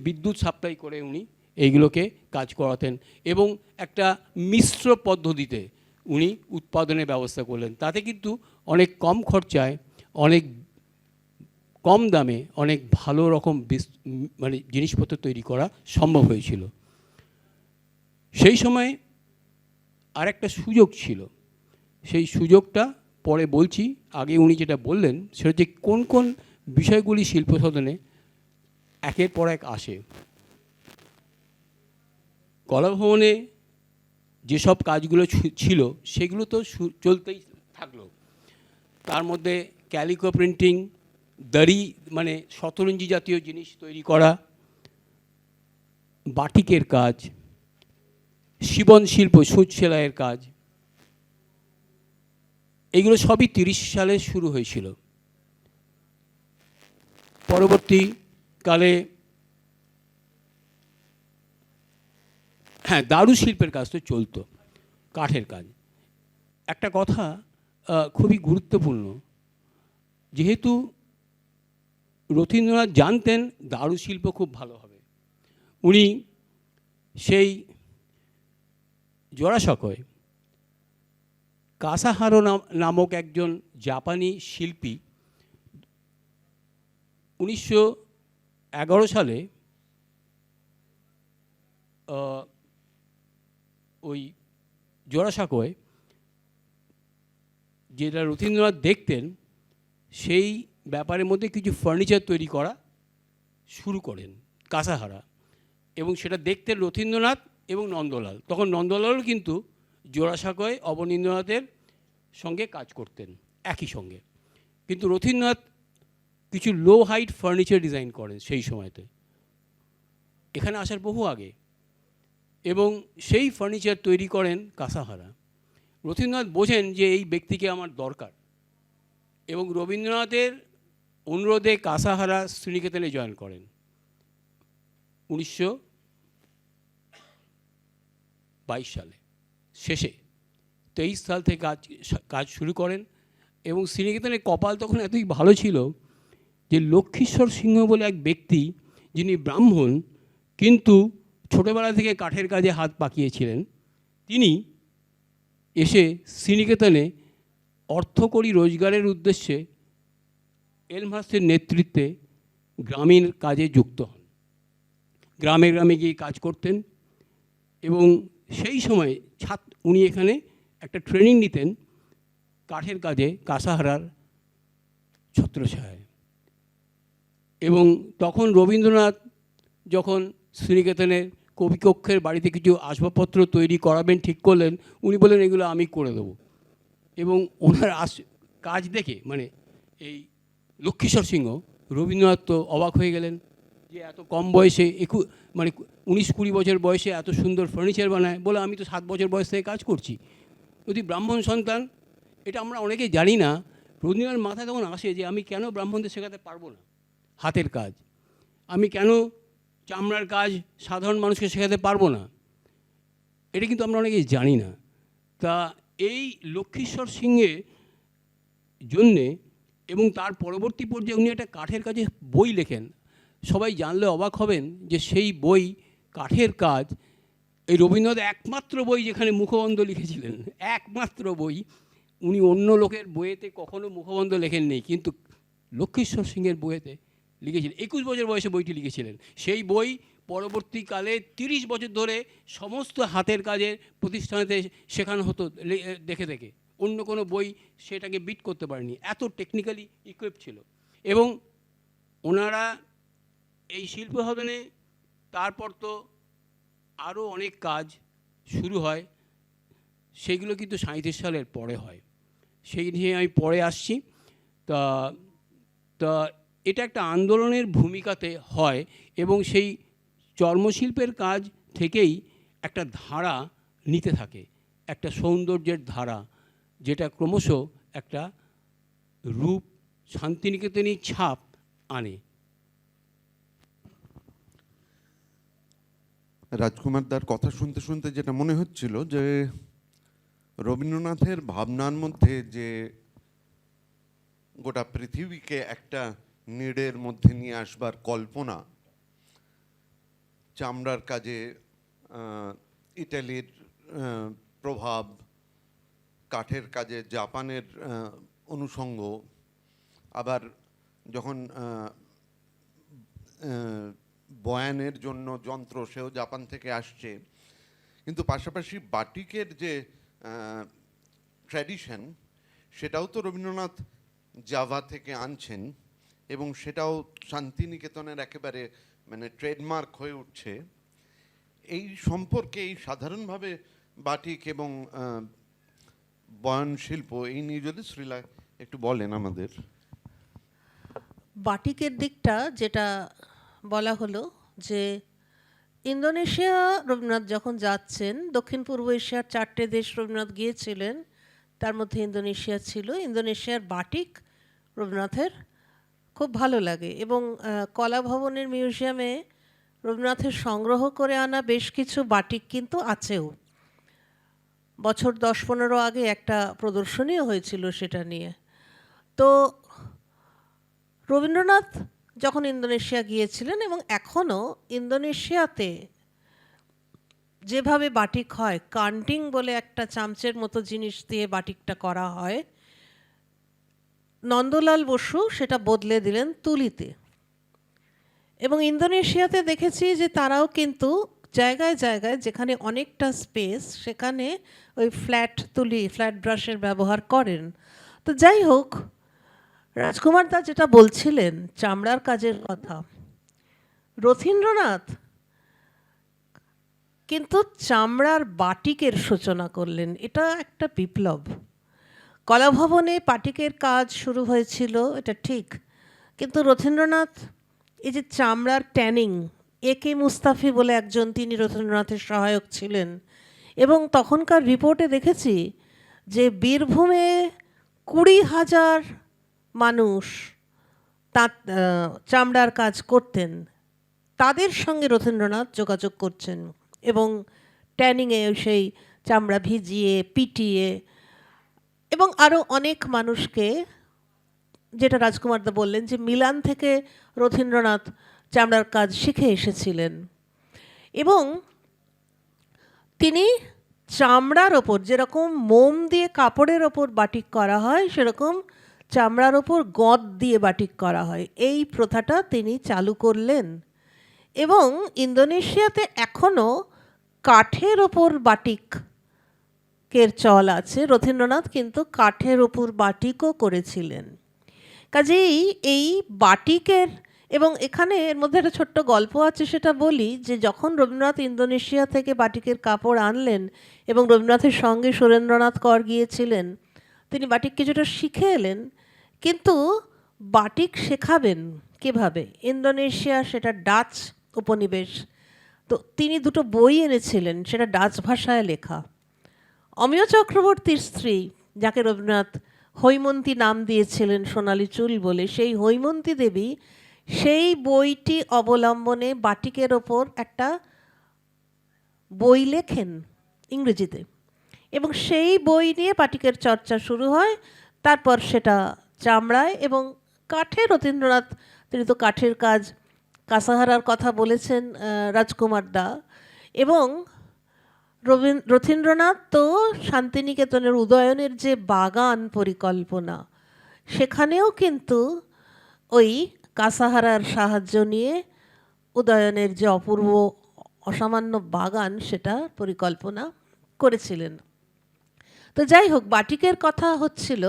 বিদ্যুৎ সাপ্লাই করে উনি এইগুলোকে কাজ করাতেন এবং একটা মিশ্র পদ্ধতিতে উনি উৎপাদনের ব্যবস্থা করলেন। তাতে কিন্তু অনেক কম খরচায়, অনেক কম দামে অনেক ভালো রকম মানে জিনিসপত্র তৈরি করা সম্ভব হয়েছিল। সেই সময় আরেকটা সুযোগ ছিল, সেই সুযোগটা পরে বলছি। আগে উনি যেটা বললেন সেটা হচ্ছে কোন কোন বিষয়গুলি শিল্প সদনে একের পর এক আসে। কলাভবনে যেসব কাজগুলো ছিল সেগুলো তো চলতেই থাকলো। তার মধ্যে ক্যালিকো প্রিন্টিং, দড়ি মানে শতরঞ্জি জাতীয় জিনিস তৈরি করা, বাটিকের কাজ, শিবন শিল্প সুচ সেলাইয়ের কাজ, এগুলো সবই 30 সালে শুরু হয়েছিল। পরবর্তীকালে হ্যাঁ, দারু শিল্পের কাজ তো চলতো, কাঠের কাজ। একটা কথা খুবই গুরুত্বপূর্ণ, যেহেতু রথীন্দ্রনাথ জানতেন দারু শিল্প খুব ভালো হবে, উনি সেই জোড়াসাঁকোয় কাসাহারো নামক একজন জাপানি শিল্পী 1911 সালে ওই জোড়াসাঁকোয় যেটা রথীন্দ্রনাথ দেখতেন সেই ব্যাপারের মধ্যে কিছু ফার্নিচার তৈরি করা শুরু করেন কাসাহারা, এবং সেটা দেখতেন রথীন্দ্রনাথ এবং নন্দলাল। তখন নন্দলালও কিন্তু জোড়াসাঁকোয় অবনীন্দ্রনাথের সঙ্গে কাজ করতেন একই সঙ্গে। কিন্তু রথীন্দ্রনাথ কিছু লো হাইট ফার্নিচার ডিজাইন করেন সেই সময়তে, এখানে আসার বহু আগে, এবং সেই ফার্নিচার তৈরি করেন কাসাহারা। রথীন্দ্রনাথ বোঝেন যে এই ব্যক্তিকে আমার দরকার, এবং রবীন্দ্রনাথের অনুরোধে কাসাহারা শ্রীনিকেতনে জয়েন করেন 1922 সালে শেষে। 23 সাল থেকে কাজ শুরু করেন, এবং শ্রীনিকেতনের কপাল তখন এতই ভালো ছিল যে লক্ষ্মীশ্বর সিংহ বলে এক ব্যক্তি, যিনি ব্রাহ্মণ কিন্তু ছোটোবেলা থেকে কাঠের কাজে হাত পাকিয়েছিলেন, তিনি এসে শ্রীনিকেতনে অর্থকরী রোজগারের উদ্দেশ্যে এলমহার্স্টের নেতৃত্বে গ্রামীণ কাজে যুক্ত হন। গ্রামে গ্রামে গিয়ে কাজ করতেন, এবং সেই সময় উনি এখানে একটা ট্রেনিং নিতেন কাঠের কাজে কাসাহারার ছত্রছায়ায়। এবং তখন রবীন্দ্রনাথ যখন শ্রীনিকেতনের কবিকক্ষের বাড়িতে কিছু আসবাবপত্র তৈরি করাবেন ঠিক করলেন, উনি বললেন এগুলো আমি করে দেবো। এবং ওনার কাজ দেখে, মানে এই লক্ষ্মীশ্বর সিংহ, রবীন্দ্রনাথ তো অবাক হয়ে গেলেন যে এত কম বয়সে 19-20 বছর বয়সে এত সুন্দর ফার্নিচার বানায়। বলে আমি তো 7 বছর বয়স থেকে কাজ করছি। যদি ব্রাহ্মণ সন্তান, এটা আমরা অনেকেই জানি না। রবীন্দ্রনাথ মাথায় তখন আসে যে আমি কেন ব্রাহ্মণদের শেখাতে পারবো না হাতের কাজ, আমি কেন চামড়ার কাজ সাধারণ মানুষকে শেখাতে পারবো না। এটা কিন্তু আমরা অনেকেই জানি না। তা এই লক্ষ্মীশ্বর সিংহের জন্যে, এবং তার পরবর্তী পর্যায়ে উনি একটা কাঠের কাজে বই লেখেন। সবাই জানলে অবাক হবেন যে সেই বই কাঠের কাজ, এই রবীন্দ্রনাথ একমাত্র বই যেখানে মুখবন্ধ লিখেছিলেন, একমাত্র বই। উনি অন্য লোকের বইয়েতে কখনো মুখবন্ধ লেখেননি, কিন্তু লক্ষ্মীশ্বর সিংহের বইয়েতে লিখেছিলেন। 21 বছর বয়সে বইটি লিখেছিলেন। সেই বই পরবর্তীকালে 30 বছর ধরে সমস্ত হাতের কাজের প্রতিষ্ঠানেতে শেখানো হতো দেখে দেখে। অন্য কোনো বই সেটাকে বিট করতে পারেনি, এত টেকনিক্যালি ইকুইপ ছিল। এবং ওনারা এই শিল্প সদনে, তারপর তো আরও অনেক কাজ শুরু হয়, সেইগুলো কিন্তু 37 সালের পরে হয়, সেই নিয়ে আমি পরে আসছি। তা তা এটা একটা আন্দোলনের ভূমিকাতে হয়, এবং সেই চর্মশিল্পের কাজ থেকেই একটা ধারা নিতে থাকে, একটা সৌন্দর্যের ধারা, যেটা ক্রমশ একটা রূপ শান্তিনিকেতনী ছাপ আনে। রাজকুমার দার কথা শুনতে শুনতে যেটা মনে হচ্ছিল যে রবীন্দ্রনাথের ভাবনার মধ্যে যে গোটা পৃথিবীকে একটা নিড়ের মধ্যে নিয়ে আসবার কল্পনা, চামড়ার কাজে ইটালির প্রভাব, কাঠের কাজে জাপানের অনুষঙ্গ, আবার যখন বয়ানের জন্য যন্ত্র সেও জাপান থেকে আসছে, কিন্তু পাশাপাশি বাটিকের যে ট্র্যাডিশন সেটাও তো রবীন্দ্রনাথ জাভা থেকে আনছেন, এবং সেটাও শান্তিনিকেতনের একেবারে মানে ট্রেডমার্ক হয়ে উঠছে। এই সম্পর্কে, এই সাধারণভাবে বাটিক এবং বয়ন শিল্প, এই নিয়ে যদি শ্রীলা একটু বলেন আমাদের। বাটিকের দিকটা যেটা বলা হলো যে ইন্দোনেশিয়া রবীন্দ্রনাথ যখন যাচ্ছেন, দক্ষিণ পূর্ব এশিয়ার 4টে দেশ রবীন্দ্রনাথ গিয়েছিলেন, তার মধ্যে ইন্দোনেশিয়া ছিল। ইন্দোনেশিয়ার বাটিক রবীন্দ্রনাথের খুব ভালো লাগে, এবং কলা ভবনের মিউজিয়ামে রবীন্দ্রনাথের সংগ্রহ করে আনা বেশ কিছু বাটিক কিন্তু আছেও। বছর 10-15 আগে একটা প্রদর্শনীও হয়েছিল সেটা নিয়ে। তো রবীন্দ্রনাথ যখন ইন্দোনেশিয়া গিয়েছিলেন, এবং এখনও ইন্দোনেশিয়াতে যেভাবে বাটিক হয়, কান্টিং বলে একটা চামচের মতো জিনিস দিয়ে বাটিকটা করা হয়, নন্দলাল বসু সেটা বদলে দিলেন তুলিতে। এবং ইন্দোনেশিয়াতে দেখেছি যে তারাও কিন্তু জায়গায় জায়গায় যেখানে অনেকটা স্পেস, সেখানে ওই ফ্ল্যাট তুলি, ফ্ল্যাট ব্রাশের ব্যবহার করেন। তো যাই হোক, রাজকুমার দা যেটা বলছিলেন চামড়ার কাজের কথা, রথীন্দ্রনাথ কিন্তু চামড়ার বাটিকের সূচনা করলেন। এটা একটা বিপ্লব, কলাভবনে পাটিকের কাজ শুরু হয়েছিল, এটা ঠিক, কিন্তু রথীন্দ্রনাথ এই যে চামড়ার ট্যানিং, একে মুস্তাফি বলে একজন, তিনি রথীন্দ্রনাথের সহায়ক ছিলেন, এবং তখনকার রিপোর্টে দেখেছি যে বীরভূমে 20,000 মানুষ তাঁত চামড়ার কাজ করতেন, তাদের সঙ্গে রথীন্দ্রনাথ যোগাযোগ করছেন এবং ট্যানিংয়ে সেই চামড়া ভিজিয়ে পিটিয়ে, এবং আরও অনেক মানুষকে, যেটা রাজকুমারদা বললেন যে মিলান থেকে রথীন্দ্রনাথ চামড়ার কাজ শিখে এসেছিলেন, এবং তিনি চামড়ার ওপর যেরকম মোম দিয়ে কাপড়ের ওপর বাটিক করা হয়, সেরকম চামড়ার ওপর গঁদ দিয়ে বাটিক করা হয়, এই প্রথাটা তিনি চালু করলেন। এবং ইন্দোনেশিয়াতে এখনও কাঠের ওপর বাটিকের চল আছে, রথীন্দ্রনাথ কিন্তু কাঠের ওপর বাটিকও করেছিলেন। কাজেই এই বাটিকের, এবং এখানে এর মধ্যে একটা ছোট্ট গল্প আছে, সেটা বলি, যে যখন রবীন্দ্রনাথ ইন্দোনেশিয়া থেকে বাটিকের কাপড় আনলেন এবং রবীন্দ্রনাথের সঙ্গে সুরেন্দ্রনাথ কর গিয়েছিলেন, তিনি বাটিক কিছুটা শিখে এলেন, কিন্তু বাটিক শেখাবেন কীভাবে? ইন্দোনেশিয়া সেটা ডাচ উপনিবেশ, তো তিনি দুটো বই এনেছিলেন, সেটা ডাচ ভাষায় লেখা। অমিয় চক্রবর্তীর স্ত্রী, যাকে রবীন্দ্রনাথ হৈমন্তী নাম দিয়েছিলেন সোনালী চুল বলে, সেই হৈমন্তী দেবী সেই বইটি অবলম্বনে বাটিকের ওপর একটা বই লেখেন ইংরেজিতে, এবং সেই বই নিয়ে বাটিকের চর্চা শুরু হয়। তারপর সেটা চামড়ায় এবং কাঠে, রথীন্দ্রনাথ, তিনি তো কাঠের কাজ, কাসাহারার কথা বলেছেন রাজকুমার দা, এবং রথীন্দ্রনাথ তো শান্তিনিকেতনের উদয়নের যে বাগান পরিকল্পনা, সেখানেও কিন্তু ওই কাসাহারার সাহায্য নিয়ে উদয়নের যে অপূর্ব অসামান্য বাগান, সেটা পরিকল্পনা করেছিলেন। তো যাই হোক, বাটিকের কথা হচ্ছিল,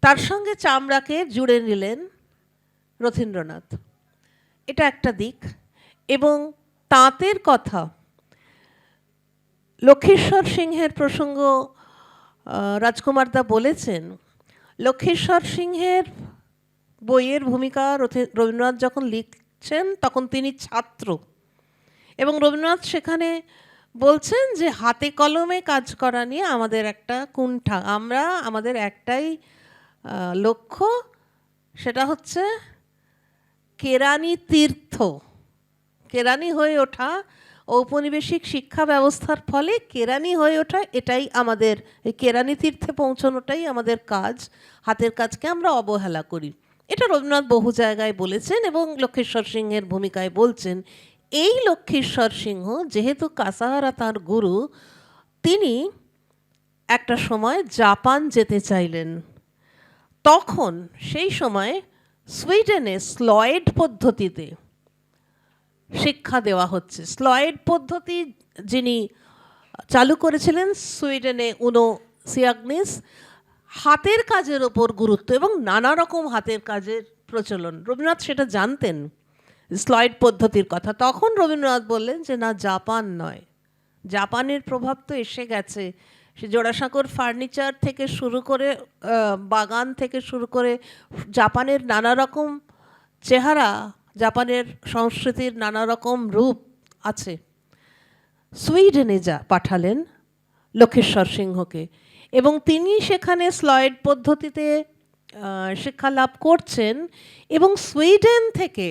তার সঙ্গে চামড়াকে জুড়ে নিলেন রথীন্দ্রনাথ, এটা একটা দিক। এবং তাঁতের কথা, লক্ষীশ্বর সিংহের প্রসঙ্গ রাজকুমারদা বলেছেন। লক্ষীশ্বর সিংহের বইয়ের ভূমিকা রবীন্দ্রনাথ যখন লিখছেন, তখন তিনি ছাত্র, এবং রবীন্দ্রনাথ সেখানে বলছেন যে হাতে কলমে কাজ করা নিয়ে আমাদের একটা কুণ্ঠা, আমাদের একটাই লক্ষ্য, সেটা হচ্ছে কেরানি তীর্থ, কেরানি হয়ে ওঠা, ঔপনিবেশিক শিক্ষা ব্যবস্থার ফলে কেরানি হয়ে ওঠা, এটাই আমাদের, এই কেরানি তীর্থে পৌঁছানোটাই আমাদের কাজ, হাতের কাজকে আমরা অবহেলা করি। এটা রবীন্দ্রনাথ বহু জায়গায় বলেছেন এবং লক্ষীশ্বর সিংহের ভূমিকায় বলছেন। এই লক্ষীশ্বর সিংহ যেহেতু কাসাহারা তাঁর গুরু, তিনি একটা সময় জাপান যেতে চাইলেন। তখন সেই সময় সুইডেনে স্লয়েড পদ্ধতিতে শিক্ষা দেওয়া হচ্ছে। স্লয়েড পদ্ধতি যিনি চালু করেছিলেন সুইডেনে, উনো সিয়াগনিস, হাতের কাজের ওপর গুরুত্ব এবং নানা রকম হাতের কাজের প্রচলন, রবীন্দ্রনাথ সেটা জানতেন, স্লয়েড পদ্ধতির কথা। তখন রবীন্দ্রনাথ বললেন যে না, জাপান নয়, জাপানের প্রভাব তো এসে গেছে, সে জোড়াসাঁকোর ফার্নিচার থেকে শুরু করে বাগান থেকে শুরু করে জাপানের নানা রকম চেহারা, জাপানের সংস্কৃতির নানা রকম রূপ আছে। সুইডেনে পাঠালেন লক্ষীশ্বর সিংহকে, এবং তিনি সেখানে স্লয়েড পদ্ধতিতে শিক্ষা লাভ করছেন। এবং সুইডেন থেকে,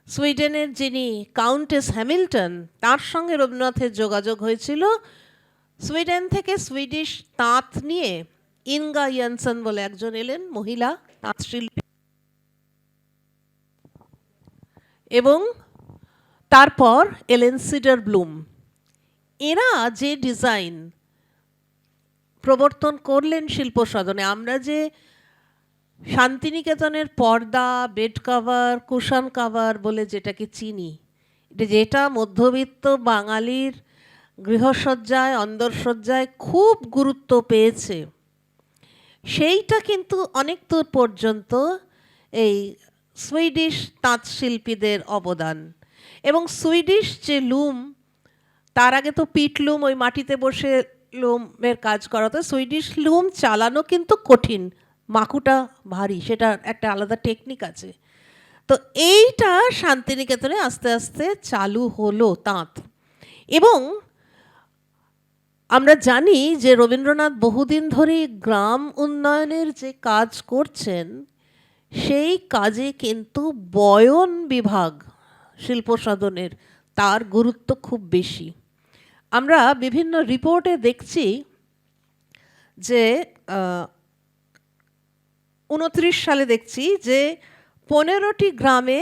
সুইডেনের যিনি কাউন্টেস হ্যামিল্টন, তার সঙ্গে রবীন্দ্রনাথের যোগাযোগ হয়েছিল। সুইডেন থেকে সুইডিশ তাঁত নিয়ে ইনগা ইয়ানসন বলে একজন এলেন, মহিলা তাঁত শিল্পী, এবং তারপর এলেন সিডার ব্লুম। এরা যে ডিজাইন প্রবর্তন করলেন শিল্প সদনে, আমরা যে শান্তিনিকেতনের পর্দা, বেড কাভার, কুশন কাভার বলে যেটাকে চিনি, যেটা মধ্যবিত্ত বাঙালির গৃহসজ্জায়, অন্দরসজ্জায় খুব গুরুত্ব পেয়েছে, সেইটা কিন্তু অনেক দূর পর্যন্ত এই সুইডিশ তাঁত শিল্পীদের অবদান। এবং সুইডিশ যে লুম, তার আগে তো পিট লুম, ওই মাটিতে বসে লুমের কাজ করাতো। সুইডিশ লুম চালানো কিন্তু কঠিন, মাকুটা ভারী, সেটা একটা আলাদা টেকনিক আছে। তো এইটা শান্তিনিকেতনে আস্তে আস্তে চালু হলো তাঁত। এবং আমরা জানি যে রবীন্দ্রনাথ বহুদিন ধরেই গ্রাম উন্নয়নের যে কাজ করছেন, সেই কাজে কিন্তু বয়ন বিভাগ শিল্প সাধনের তার গুরুত্ব খুব বেশি। আমরা বিভিন্ন রিপোর্টে দেখছি যে 29 সালে দেখছি যে 15টি গ্রামে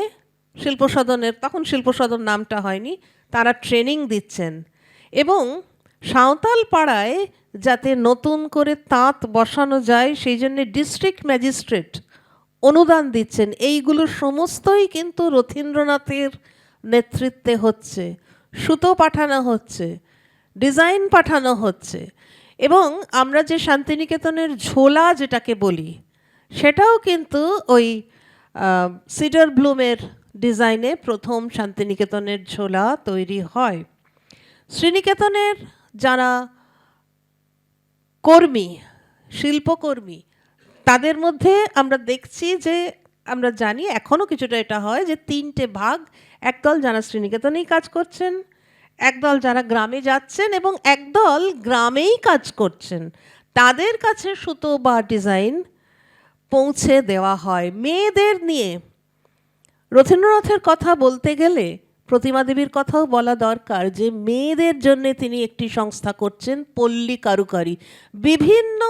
শিল্প সাধনের, তখন শিল্প সাধন নামটা হয়নি, তারা ট্রেনিং দিচ্ছেন। এবং সাঁওতাল পাড়ায় যাতে নতুন করে তাঁত বসানো যায় সেই জন্য ডিস্ট্রিক্ট ম্যাজিস্ট্রেট অনুদান দিচ্ছেন। এইগুলো সমস্তই কিন্তু রথীন্দ্রনাথের নেতৃত্বে হচ্ছে। সুতো পাঠানো হচ্ছে, ডিজাইন পাঠানো হচ্ছে। এবং আমরা যে শান্তিনিকেতনের ঝোলা যেটাকে বলি, সেটাও কিন্তু ওই সিডার ব্লুমের ডিজাইনে প্রথম শান্তিনিকেতনের ঝোলা তৈরি হয়। শ্রীনিকেতনের যারা কর্মী, শিল্পকর্মী, তাদের মধ্যে আমরা দেখছি যে, আমরা জানি এখনও কিছুটা এটা হয় যে 3টে ভাগ, একদল যারা শ্রীনিকেতনেই কাজ করছেন, একদল যারা গ্রামে যাচ্ছেন এবং একদল গ্রামেই কাজ করছেন। তাদের কাছে সুতো বা ডিজাইন পৌঁছে দেওয়া হয়। মেয়েদের নিয়ে রথীন্দ্রনাথের কথা বলতে গেলে প্রতিমা দেবীর কথাও বলা দরকার, যে মেয়েদের জন্য তিনি একটি সংস্থা করছেন, পল্লী কারুকারি। বিভিন্ন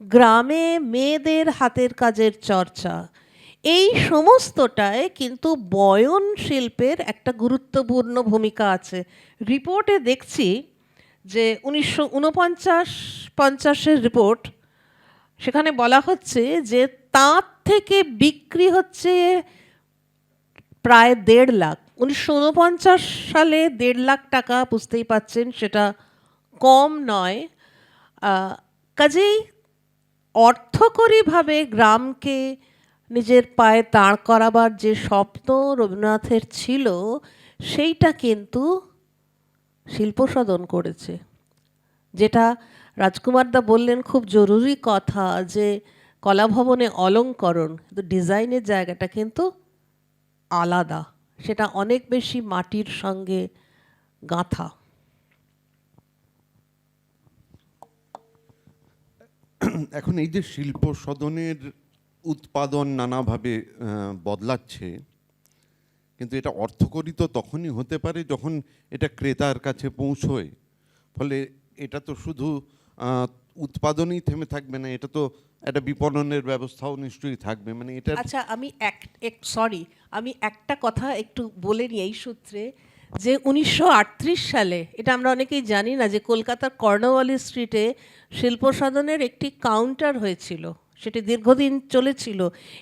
গ্রামে মেয়েদের হাতের কাজের চর্চা, এই সমস্তটায় কিন্তু বয়ন শিল্পের একটা গুরুত্বপূর্ণ ভূমিকা আছে। রিপোর্টে দেখছি যে 1949-50-এর রিপোর্ট, সেখানে বলা হচ্ছে যে তাঁত থেকে বিক্রি হচ্ছে প্রায় 1.5 লাখ। 1949 সালে 1.5 লাখ টাকা, বুঝতেই পাচ্ছেন সেটা কম নয়। কাজেই অর্থকরীভাবে গ্রামকে নিজের পায়ে দাঁড় করাবার যে স্বপ্ন রবীন্দ্রনাথের ছিল, সেইটা কিন্তু শিল্প সাধন করেছে। যেটা রাজকুমারদা বললেন খুব জরুরি কথা, যে কলাভবনে অলংকরণ, কিন্তু ডিজাইনের জায়গাটা কিন্তু আলাদা, সেটা অনেক বেশি মাটির সঙ্গে গাঁথা। এখন এই যে শিল্প সদনের উৎপাদন নানাভাবে বদলাচ্ছে, কিন্তু এটা অর্থকরী তো তখনই হতে পারে যখন এটা ক্রেতার কাছে পৌঁছয়। ফলে এটা তো শুধু উৎপাদনই থেমে থাকবে না, এটা তো একটা বিপণনের ব্যবস্থাও নিশ্চয়ই থাকবে। মানে এটা আচ্ছা, আমি আমি একটা কথা একটু বলে নিই এই সূত্রে, যে 1938 সালে, এটা আমরা অনেকেই জানি না, যে কলকাতার কর্নওয়ালি স্ট্রিটে শিল্প সাধনের একটি কাউন্টার হয়েছিল, সেটি দীর্ঘদিন চলেছিল।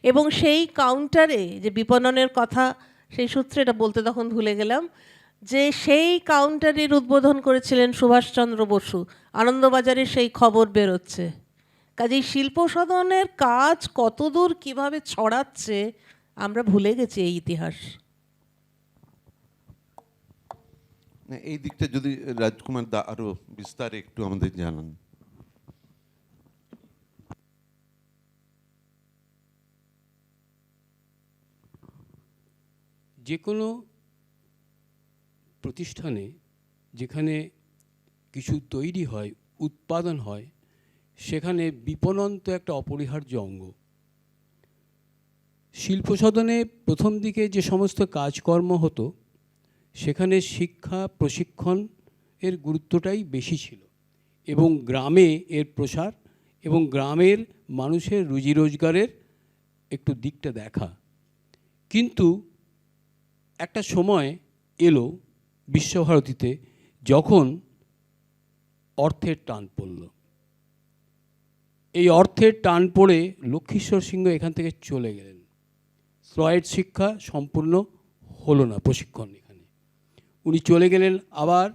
এবং সেই কাউন্টারে যে বিপণনের কথা, সেই সূত্রে এটা বলতে তখন ভুলে গেলাম, যে সেই কাউন্টারের উদ্বোধন করেছিলেন সুভাষচন্দ্র বসু। আনন্দবাজারে সেই খবর বেরোচ্ছে। কাজেই শিল্প সাধনের কাজ কতদূর কিভাবে ছড়াচ্ছে আমরা ভুলে গেছি এই ইতিহাস। এই দিকটা যদি রাজকুমার দা আরো বিস্তারে একটু আমাদের জানান। যে কোনো প্রতিষ্ঠানে যেখানে কিছু তৈরি হয়, উৎপাদন হয়, সেখানে বিপণন তো একটা অপরিহার্য অঙ্গ। শিল্প সাধনে প্রথম দিকে যে সমস্ত কাজকর্ম হতো, সেখানে শিক্ষা প্রশিক্ষণ এর গুরুত্বটাই বেশি ছিল, এবং গ্রামে এর প্রসার এবং গ্রামের মানুষের রুজি রোজগারের একটু দিকটা দেখা। কিন্তু একটা সময় এলো বিশ্বভারতীতে, যখন অর্থের টান পড়ল। এই অর্থের টান পড়ে লক্ষ্মীশ্বর সিংহ এখান থেকে চলে গেলেন। স্লয়েড শিক্ষা সম্পূর্ণ হলো না, প্রশিক্ষণ এখানে। উনি চলে গেলেন, আবার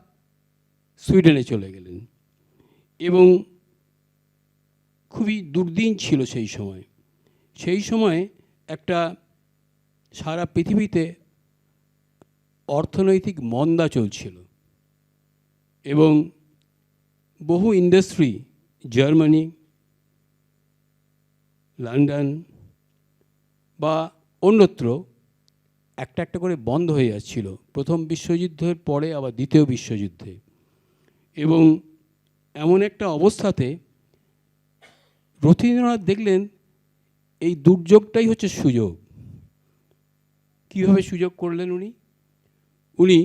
সুইডেনে চলে গেলেন, এবং খুবই দুর্দিন ছিল সেই সময়। সেই সময় একটা সারা পৃথিবীতে অর্থনৈতিক মন্দা চলছিল, এবং বহু ইন্ডাস্ট্রি জার্মানি, লন্ডন বা অন্যত্র একটা একটা করে বন্ধ হয়ে যাচ্ছিল, প্রথম বিশ্বযুদ্ধের পরে আবার দ্বিতীয় বিশ্বযুদ্ধে। এবং এমন একটা অবস্থাতে রথীন্দ্রনাথ দেখলেন এই দুর্যোগটাই হচ্ছে সুযোগ। কীভাবে সুযোগ করলেন উনি? উনি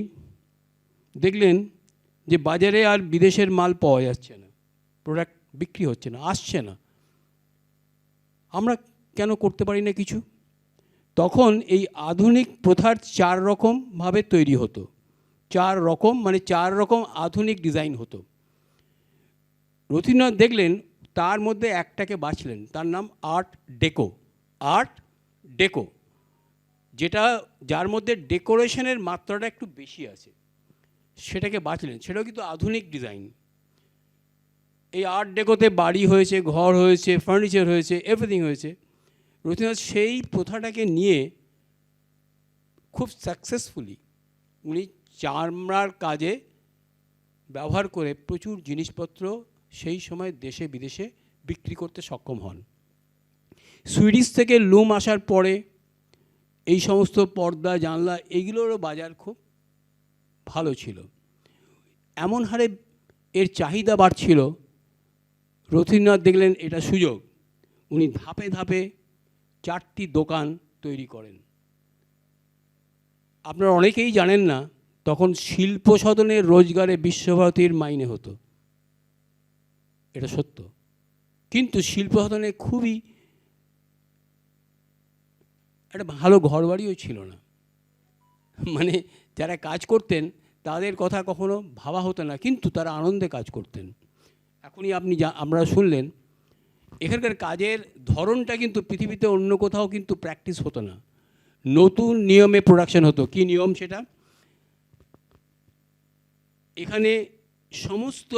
দেখলেন যে বাজারে আর বিদেশের মাল পাওয়া যাচ্ছে না, প্রোডাক্ট বিক্রি হচ্ছে না, আসছে না, আমরা কেন করতে পারি না কিছু? তখন এই আধুনিক প্রথার 4 রকমভাবে তৈরি হতো। 4 রকম মানে 4 রকম আধুনিক ডিজাইন হতো। রথীন্দ্রনাথ দেখলেন, তার মধ্যে একটাকে বাছলেন, তার নাম আর্ট ডেকো। আর্ট ডেকো, যেটা যার মধ্যে ডেকোরেশনের মাত্রাটা একটু বেশি আছে, সেটাকে বাছলেন। সেটাও কিন্তু আধুনিক ডিজাইন। এই আর্ট ডেকোতে বাড়ি হয়েছে, ঘর হয়েছে, ফার্নিচার হয়েছে, এভরিথিং হয়েছে। রথীন্দ্রনাথ সেই প্রথাটাকে নিয়ে খুব সাকসেসফুলি উনি চামড়ার কাজে ব্যবহার করে প্রচুর জিনিসপত্র সেই সময় দেশে বিদেশে বিক্রি করতে সক্ষম হন। সুইডিশ থেকে লুম আসার পরে এই সমস্ত পর্দা, জানলা, এইগুলোরও বাজার খুব ভালো ছিল। এমন হারে এর চাহিদা বাড়ছিল, রথীন্দ্রনাথ দেখলেন এটা সুযোগ। উনি ধাপে ধাপে 4টি দোকান তৈরি করেন। আপনারা অনেকেই জানেন না, তখন শিল্প সদনের রোজগারে বিশ্বভারতীর মাইনে হতো, এটা সত্য। কিন্তু শিল্প সদনে খুবই একটা ভালো ঘরবাড়িও ছিল না। মানে যারা কাজ করতেন তাদের কথা কখনো ভাবা হতো না, কিন্তু তারা আনন্দে কাজ করতেন। এখনই আপনি আমরা শুনলেন, এখানকার কাজের ধরনটা কিন্তু পৃথিবীতে অন্য কোথাও কিন্তু প্র্যাকটিস হতো না। নতুন নিয়মে প্রোডাকশন হতো। কি নিয়ম সেটা? এখানে সমস্ত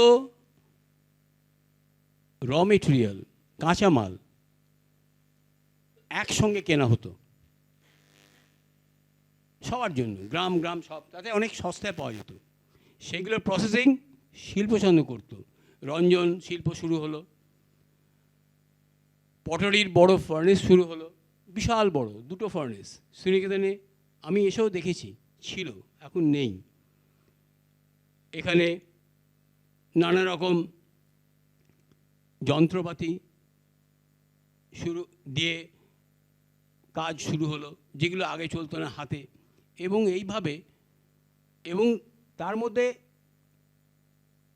র মেটেরিয়াল, কাঁচামাল একসঙ্গে কেনা হতো সবার জন্য, গ্রাম গ্রাম সব, তাতে অনেক সস্তায় পাওয়া যেত। সেগুলোর প্রসেসিং শিল্পসংঘ করতো। রঞ্জন শিল্প শুরু হলো, পটরির বড় ফার্নেস শুরু হলো, বিশাল বড় 2টো ফার্নেস শ্রীনিকেতনে আমি এসেও দেখেছি, ছিল, এখন নেই। এখানে নানা রকম যন্ত্রপাতি শুরু দিয়ে কাজ শুরু হলো, যেগুলো আগে চলতো না হাতে। এবং এইভাবে, এবং তার মধ্যে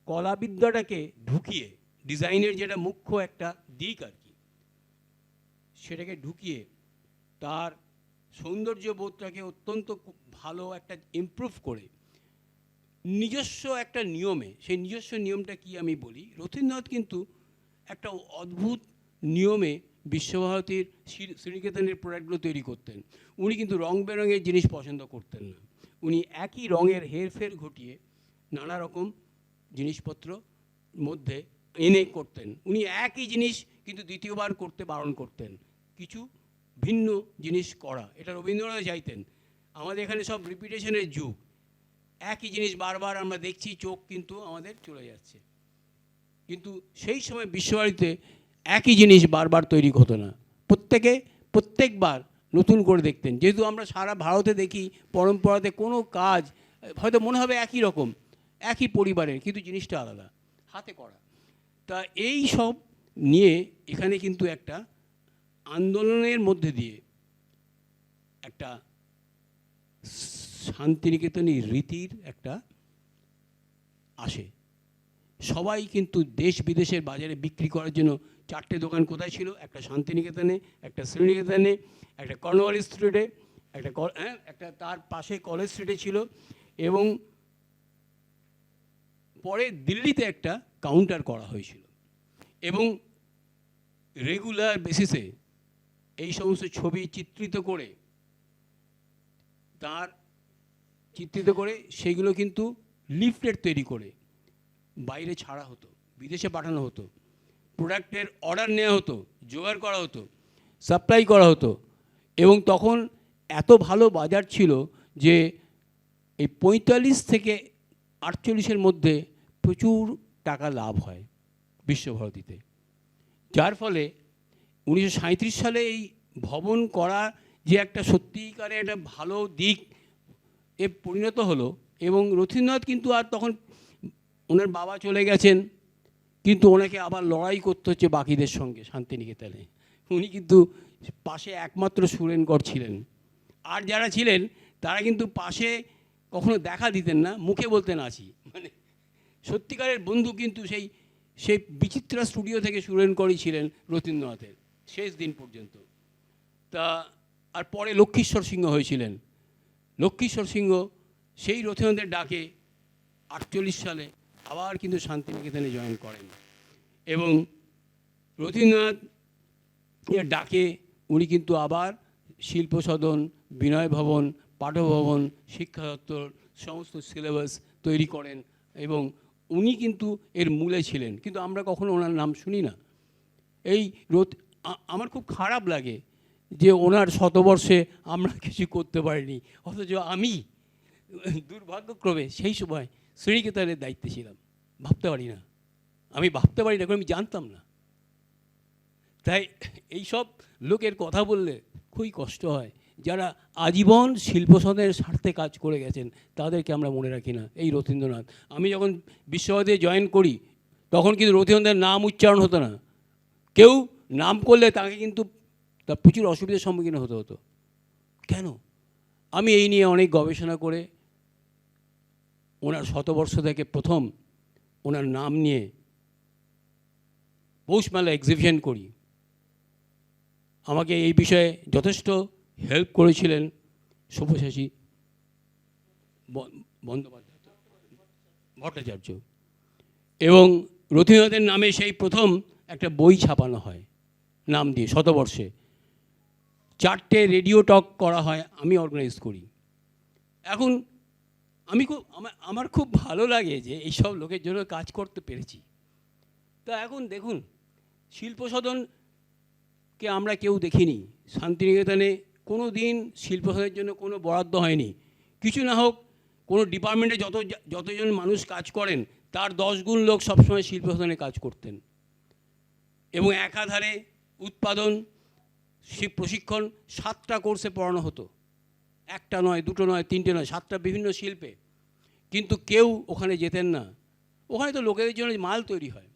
কলাবিদ্যাটাকে ঢুকিয়ে, ডিজাইনের যেটা মুখ্য একটা দিক আর কি, সেটাকে ঢুকিয়ে তার সৌন্দর্য বোধটাকে অত্যন্ত ভালো একটা ইমপ্রুভ করে নিজস্ব একটা নিয়মে, সেই নিজস্ব নিয়মটা কি আমি বলি, রথীন্দ্রনাথ কিন্তু একটা অদ্ভুত নিয়মে বিশ্বভারতীর শ্রীনিকেতনের প্রোডাক্টগুলো তৈরি করতেন। উনি কিন্তু রং বেরঙের জিনিস পছন্দ করতেন না। উনি একই রঙের হেরফের ঘটিয়ে নানা রকম জিনিসপত্র মধ্যে এনে করতেন। উনি একই জিনিস কিন্তু দ্বিতীয়বার করতে বারণ করতেন, কিছু ভিন্ন জিনিস করা। এটা রবীন্দ্রনাথ চাইতেন। আমাদের এখানে সব রিপিটেশনের যুগ, একই জিনিস বারবার আমরা দেখছি, চোখ কিন্তু আমাদের চলে যাচ্ছে। কিন্তু সেই সময় বিশ্বভারতীতে একই জিনিস বারবার তৈরি হতো না, প্রত্যেকবার নতুন করে দেখতেন। যেহেতু আমরা সারা ভারতে দেখি পরম্পরাতে কোনো কাজ হয়তো মনে হবে একই রকম, একই পরিবারের, কিন্তু জিনিসটা আলাদা, হাতে করা। তা এই সব নিয়ে এখানে কিন্তু একটা আন্দোলনের মধ্যে দিয়ে একটা শান্তিনিকেতনী রীতির একটা আসে। সবাই কিন্তু দেশ বিদেশের বাজারে বিক্রি করার জন্য 4টে দোকান কোথায় ছিল? একটা শান্তিনিকেতনে, একটা শ্রীনিকেতনে, একটা কর্নওয়ালিস স্ট্রিটে, একটা তার পাশে কলেজ স্ট্রিটে ছিল, এবং পরে দিল্লিতে একটা কাউন্টার করা হয়েছিল। এবং রেগুলার বেসিসে এই সমস্ত ছবি চিত্রিত করে সেইগুলো কিন্তু লিফলেট তৈরি করে বাইরে ছাড়া হতো, বিদেশে পাঠানো হতো, প্রোডাক্টের অর্ডার নেওয়া হতো, জোগাড় করা হতো, সাপ্লাই করা হতো। এবং তখন এত ভালো বাজার ছিল যে এই 45 থেকে 48-এর মধ্যে প্রচুর টাকা লাভ হয় বিশ্বভারতীতে, যার ফলে 1937 সালে এই ভবন করা যে একটা সত্যিকারে একটা ভালো দিক এ পরিণত হলো। এবং রথীন্দ্রনাথ কিন্তু আর তখন, ওনার বাবা চলে গেছেন, কিন্তু ওনাকে আবার লড়াই করতে হচ্ছে বাকিদের সঙ্গে শান্তিনিকেতনে। উনি কিন্তু পাশে একমাত্র সুরেনগড় ছিলেন, আর যারা ছিলেন তারা কিন্তু পাশে কখনো দেখা দিতেন না, মুখে বলতেন আছি। মানে সত্যিকারের বন্ধু কিন্তু সেই বিচিত্রা স্টুডিও থেকে সুরেনগড়ই ছিলেন রথীন্দ্রনাথের শেষ দিন পর্যন্ত। তা আর পরে লক্ষ্মীশ্বর সিংহ হয়েছিলেন। লক্ষ্মীশ্বর সিংহ সেই রথীন্দ্রনাথের ডাকে 48 সালে আবার কিন্তু শান্তিনিকেতনে জয়েন করেন, এবং রথীন্দ্রনাথ এর ডাকে উনি কিন্তু আবার শিল্প সদন, বিনয় ভবন, পাঠভবন, শিক্ষা দপ্তর সমস্ত সিলেবাস তৈরি করেন, এবং উনি কিন্তু এর মূলে ছিলেন। কিন্তু আমরা কখনো ওনার নাম শুনি না। এই আমার খুব খারাপ লাগে যে ওনার শতবর্ষে আমরা কিছু করতে পারিনি, অথচ আমি দুর্ভাগ্যক্রমে সেই সময় শ্রীনিকেতনের দায়িত্বে ছিলাম। ভাবতে পারি না, আমি ভাবতে পারি না, কারণ আমি জানতাম না। তাই এইসব লোকের কথা বললে খুবই কষ্ট হয়, যারা আজীবন শিল্প সদনের স্বার্থে কাজ করে গেছেন তাদেরকে আমরা মনে রাখি না। এই রথীন্দ্রনাথ, আমি যখন বিশ্বভারতীতে জয়েন করি তখন কিন্তু রথীন্দ্রনাথের নাম উচ্চারণ হতো না। কেউ নাম করলে তাকে কিন্তু তার প্রচুর অসুবিধার সম্মুখীন হতে হতো। কেন? আমি এই নিয়ে অনেক গবেষণা করে ওনার শতবর্ষ থেকে প্রথম ওনার নাম নিয়ে পৌষমেলা এক্সিবিশন করি। আমাকে এই বিষয়ে যথেষ্ট হেল্প করেছিলেন সব্যসাচী বন্দ্যোপাধ্যায় ভট্টাচার্য, এবং রথীন্দ্রনাথের নামে সেই প্রথম একটা বই ছাপানো হয় নাম দিয়ে শতবর্ষে। 4টে রেডিও টক করা হয়, আমি অর্গানাইজ করি। এখন আমার খুব ভালো লাগে যে এইসব লোকের জন্য কাজ করতে পেরেছি। তা এখন দেখুন, শিল্প সদনকে আমরা কেউ দেখিনি। শান্তিনিকেতনে কোনো দিন শিল্প সদনের জন্য কোনো বরাদ্দ হয়নি। কিছু না হোক কোনো ডিপার্টমেন্টে যতজন মানুষ কাজ করেন তার 10 গুণ লোক সবসময় শিল্প সদনে কাজ করতেন, এবং একাধারে উৎপাদন, প্রশিক্ষণ 7টা কোর্সে পড়ানো হতো। একটা নয়, দুটো নয়, তিনটে নয়, 7টা বিভিন্ন শিল্পে। কিন্তু কেউ ওখানে যেতেন না। ওখানে তো লোকেদের জন্য মাল তৈরি হয়,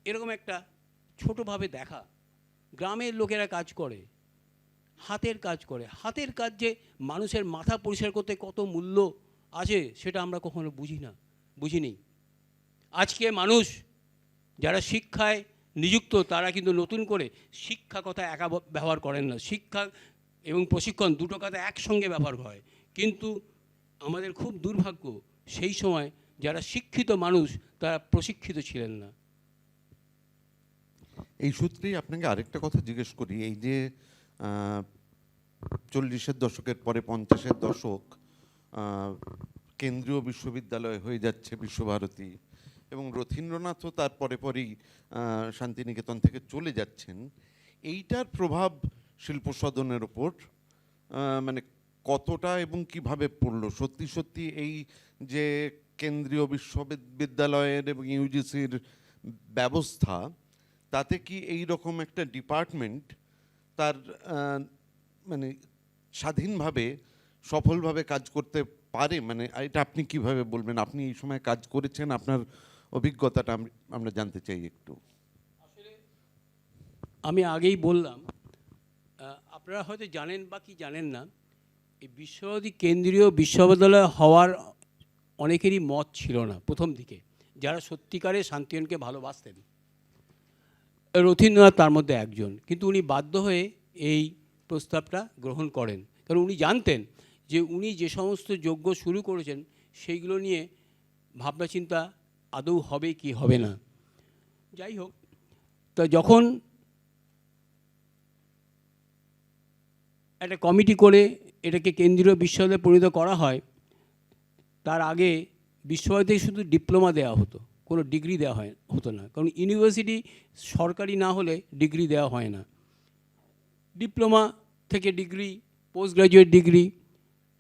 এরকম একটা ছোটোভাবে দেখা। গ্রামের লোকেরা কাজ করে, হাতের কাজ করে। হাতের কাজ যে মানুষের মাথা পরিষ্কার করতে কত মূল্য আছে সেটা আমরা কখনো বুঝিনি। আজকে মানুষ যারা শিক্ষায় নিযুক্ত তারা কিন্তু নতুন করে শিক্ষা কথা একা ব্যবহার করেন না, শিক্ষা এবং প্রশিক্ষণ দুটো কথা একসঙ্গে ব্যবহার হয়। কিন্তু আমাদের খুব দুর্ভাগ্য, সেই সময় যারা শিক্ষিত মানুষ তারা প্রশিক্ষিত ছিলেন না। এই সূত্রেই আপনাকে আরেকটা কথা জিজ্ঞেস করি। এই যে 40-এর দশকের পরে 50-এর দশক, কেন্দ্রীয় বিশ্ববিদ্যালয় হয়ে যাচ্ছে বিশ্বভারতী, এবং রথীন্দ্রনাথও তার পরেই শান্তিনিকেতন থেকে চলে যাচ্ছেন। এইটার প্রভাব শিল্প সদনের ওপর মানে কতটা এবং কিভাবে পড়লো? সত্যি এই যে কেন্দ্রীয় বিশ্ববিদ্যালয়ের এবং ইউজিসির ব্যবস্থা, তাতে কি এই রকম একটা ডিপার্টমেন্ট তার মানে স্বাধীনভাবে সফলভাবে কাজ করতে পারে? মানে এটা আপনি কিভাবে বলবেন? আপনি এই সময় কাজ করেছেন, আপনার অভিজ্ঞতাটা আমরা জানতে চাই একটু। আসলে আমি আগেই বললাম, আপনারা হয়তো জানেন বা কি জানেন না, এই বিশ্বভারতী কেন্দ্রীয় বিশ্ববিদ্যালয় হওয়ার অনেকেরই মত ছিল না প্রথম দিকে, যারা সত্যিকারে শান্তিনিকেতনকে ভালোবাসতেন। রথীন্দ্রনাথ তার মধ্যে একজন। কিন্তু উনি বাধ্য হয়ে এই প্রস্তাবটা গ্রহণ করেন, কারণ উনি জানতেন যে উনি যে সমস্ত যজ্ঞ শুরু করেছেন সেইগুলো নিয়ে ভাবনা চিন্তা আদৌ হবে কি হবে না। যাই হোক, তা যখন একটা কমিটি করে এটাকে কেন্দ্রীয় বিশ্ববিদ্যালয়ে পরিণত করা হয়, তার আগে বিশ্ববিদ্যালয়ে শুধু ডিপ্লোমা দেওয়া হতো, কোনো ডিগ্রি দেওয়া হতো না। কারণ ইউনিভার্সিটি সরকারি না হলে ডিগ্রি দেওয়া হয় না। ডিপ্লোমা থেকে degree, post graduate degree,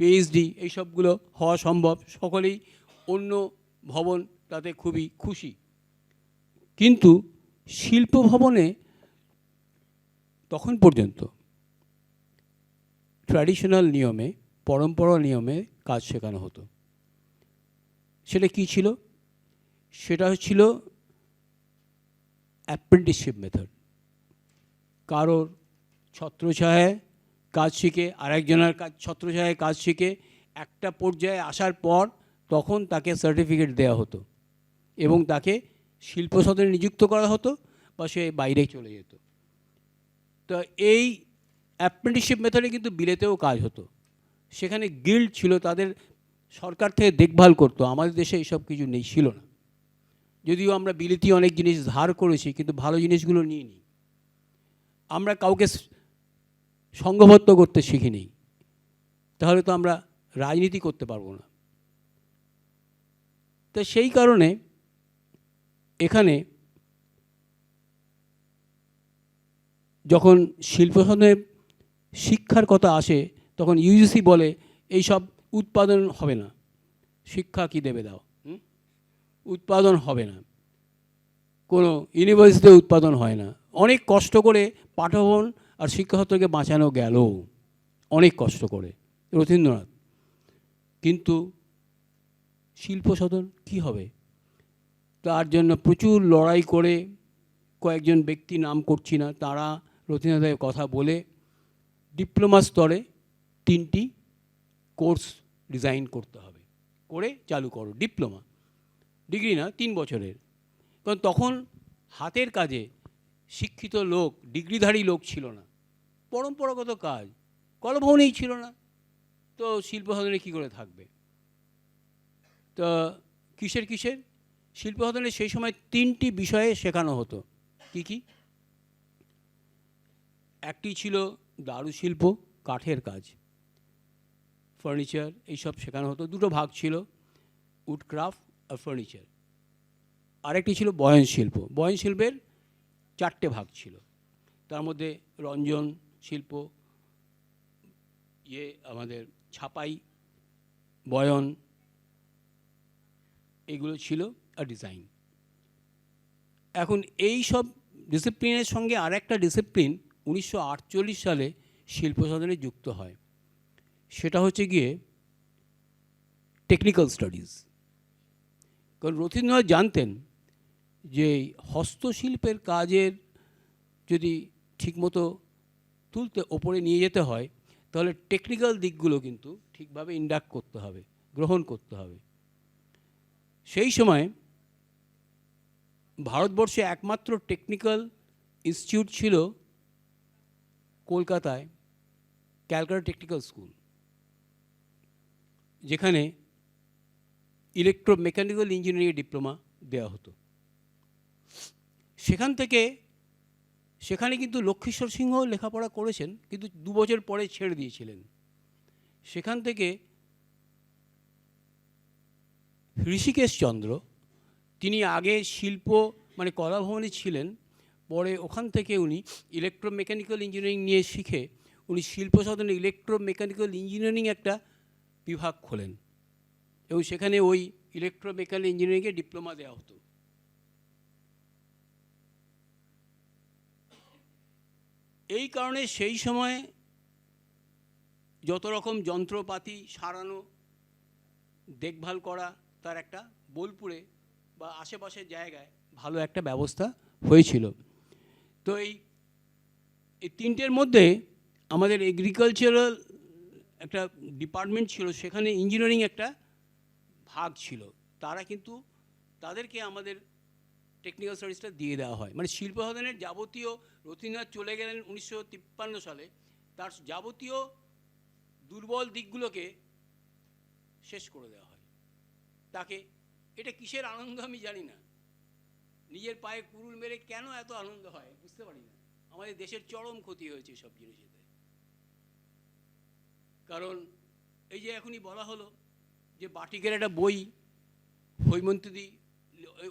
PhD এইসবগুলো হওয়া সম্ভব। সকলেই অন্য ভবন তাতে খুবই খুশি কিন্তু শিল্প ভবনে তখন পর্যন্ত ট্র্যাডিশনাল নিয়মে, পরম্পরা নিয়মে কাজ শেখানো হতো। সেটা কি ছিল? সেটা হচ্ছিল অ্যাপ্রেন্টিসশিপ মেথড। কারোর ছত্রছায়ায় কাজ শিখে, আরেকজনের ছত্রছায়ায় কাজ শিখে একটা পর্যায়ে আসার পর তখন তাকে সার্টিফিকেট দেওয়া হতো এবং তাকে শিল্প সদনে নিযুক্ত করা হতো বা সে বাইরে চলে যেত। তো এই অ্যাপ্রেন্টিসশিপ মেথডে কিন্তু বিলেতেও কাজ হতো। সেখানে গিল্ড ছিল, তাদের সরকার থেকে দেখভাল করতো। আমাদের দেশে এইসব কিছু নেই, ছিল না। যদিও আমরা বিলেতি অনেক জিনিস ধার করেছি, কিন্তু ভালো জিনিসগুলো নিয়ে নিই। আমরা কাউকে সংঘবদ্ধ করতে শিখিনি, তাহলে তো আমরা রাজনীতি করতে পারবো না। তো সেই কারণে এখানে যখন শিল্প সদনে শিক্ষার কথা আসে তখন ইউজিসি বলে এই সব উৎপাদন হবে না, শিক্ষা কি দেবে দাও, উৎপাদন হবে না, কোনো ইউনিভার্সিটিতে উৎপাদন হয় না। অনেক কষ্ট করে পাঠভবন আর শিক্ষাক্ষেত্রকে বাঁচানো গেল, অনেক কষ্ট করে রথীন্দ্রনাথ। কিন্তু শিল্প সদন কী হবে? তার জন্য প্রচুর লড়াই করে কয়েকজন ব্যক্তি, নাম করছি না, তারা রথীন্দ্রনাথের কথা বলে ডিপ্লোমা স্তরে 3টি কোর্স ডিজাইন করতে হবে, করে চালু করো। ডিপ্লোমা, ডিগ্রি না, 3 বছরের। কারণ তখন হাতের কাজে শিক্ষিত লোক, ডিগ্রিধারী লোক ছিল না, পরম্পরাগত কাজ কলভবনেই ছিল না, তো শিল্প সদনে কী করে থাকবে? তো কিসের শিল্প সদনে সেই সময় 3টি বিষয়ে শেখানো হতো। কি কি? একটি ছিল দারুশিল্প, কাঠের কাজ, ফার্নিচার, এইসব শেখানো হতো। 2টো ভাগ ছিল, উডক্রাফট আর ফার্নিচার। আরেকটি ছিল বয়নশিল্প। বয়নশিল্পের 4টে ভাগ ছিল, তার মধ্যে রঞ্জন শিল্প, আমাদের ছাপাই, বয়ন, এগুলো ছিল, আর ডিজাইন। এখন এই সব ডিসিপ্লিনের সঙ্গে আর একটা ডিসিপ্লিন 1948 সালে শিল্প সদনে যুক্ত হয়। সেটা হচ্ছে গিয়ে টেকনিক্যাল স্টাডিজ। কারণ রথীন্দ্রনাথ জানতেন যে হস্তশিল্পের কাজের যদি ঠিকমতো তুলতে ওপরে নিয়ে যেতে হয়, তাহলে টেকনিক্যাল দিকগুলো কিন্তু ঠিকভাবে ইন্ডাক্ট করতে হবে, গ্রহণ করতে হবে। সেই সময় ভারতবর্ষে একমাত্র টেকনিক্যাল ইনস্টিটিউট ছিল কলকাতায়, ক্যালকাটা টেকনিক্যাল স্কুল, যেখানে ইলেকট্রোমেকানিক্যাল ইঞ্জিনিয়ারিং ডিপ্লোমা দেওয়া হতো। সেখানে কিন্তু লক্ষ্মীশ্বর সিংহ লেখাপড়া করেছেন, কিন্তু 2 বছর পরে ছেড়ে দিয়েছিলেন। সেখান থেকে ঋষিকেশ চন্দ্র, তিনি আগে শিল্প মানে কলাভবনে ছিলেন, পরে ওখান থেকে উনি ইলেকট্রোমেকানিক্যাল ইঞ্জিনিয়ারিং নিয়ে শিখে উনি শিল্প সদনে ইলেকট্রোমেকানিক্যাল ইঞ্জিনিয়ারিং একটা বিভাগ খোলেন এবং সেখানে ওই ইলেকট্রোমেকানিক্যাল ইঞ্জিনিয়ারিংয়ে ডিপ্লোমা দেওয়া হতো। এই কারণে সেই সময় যত রকম যন্ত্রপাতি সারানো, দেখভাল করা, তার একটা বোলপুরে বা আশেপাশের জায়গায় ভালো একটা ব্যবস্থা হয়েছিল। তো এই 3টের মধ্যে আমাদের এগ্রিকালচারাল একটা ডিপার্টমেন্ট ছিল, সেখানে ইঞ্জিনিয়ারিং একটা ভাগ ছিল। তারা কিন্তু তাদেরকে আমাদের টেকনিক্যাল স্টাডিজটা দিয়ে দেওয়া হয়। মানে শিল্প সদনের যাবতীয়, রথীন্দ্রনাথ চলে গেলেন 1953 সালে, তার যাবতীয় দুর্বল দিকগুলোকে শেষ করে দেওয়া হয় তাকে। এটা কিসের আনন্দ আমি জানি না, নিজের পায়ে কুড়ুল মেরে কেন এত আনন্দ হয় বুঝতে পারি না। আমাদের দেশের চরম ক্ষতি হয়েছে সব জিনিসেতে। কারণ এই যে এখনই বলা হলো যে বাটিকের একটা বই হৈমন্তীদি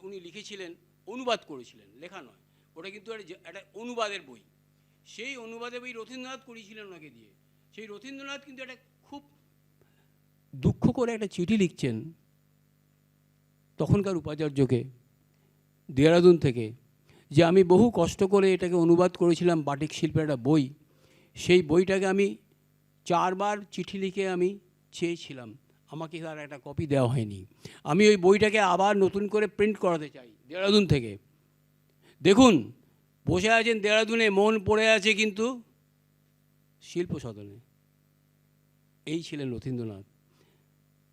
উনি লিখেছিলেন, অনুবাদ করেছিলেন, লেখা নয়, ওটা কিন্তু একটা অনুবাদের বই। সেই অনুবাদের বই রথীন্দ্রনাথ করিয়েছিলেন ওনাকে দিয়ে। সেই রথীন্দ্রনাথ কিন্তু একটা খুব দুঃখ করে একটা চিঠি লিখছেন তখনকার উপাচার্যকে, দেহরাদুন থেকে, যে আমি বহু কষ্ট করে এটাকে অনুবাদ করেছিলাম বাটিক শিল্পের একটা বই। সেই বইটাকে আমি 4 বার চিঠি লিখে আমি চেয়েছিলাম, আমাকে তার একটা কপি দেওয়া হয়নি। আমি ওই বইটাকে আবার নতুন করে প্রিন্ট করাতে চাই দেহরাদুন থেকে। দেখুন, বসে আছেন দেহরাদুনে, মন পড়ে আছে কিন্তু শিল্প সদনে। এই ছিলেন রথীন্দ্রনাথ।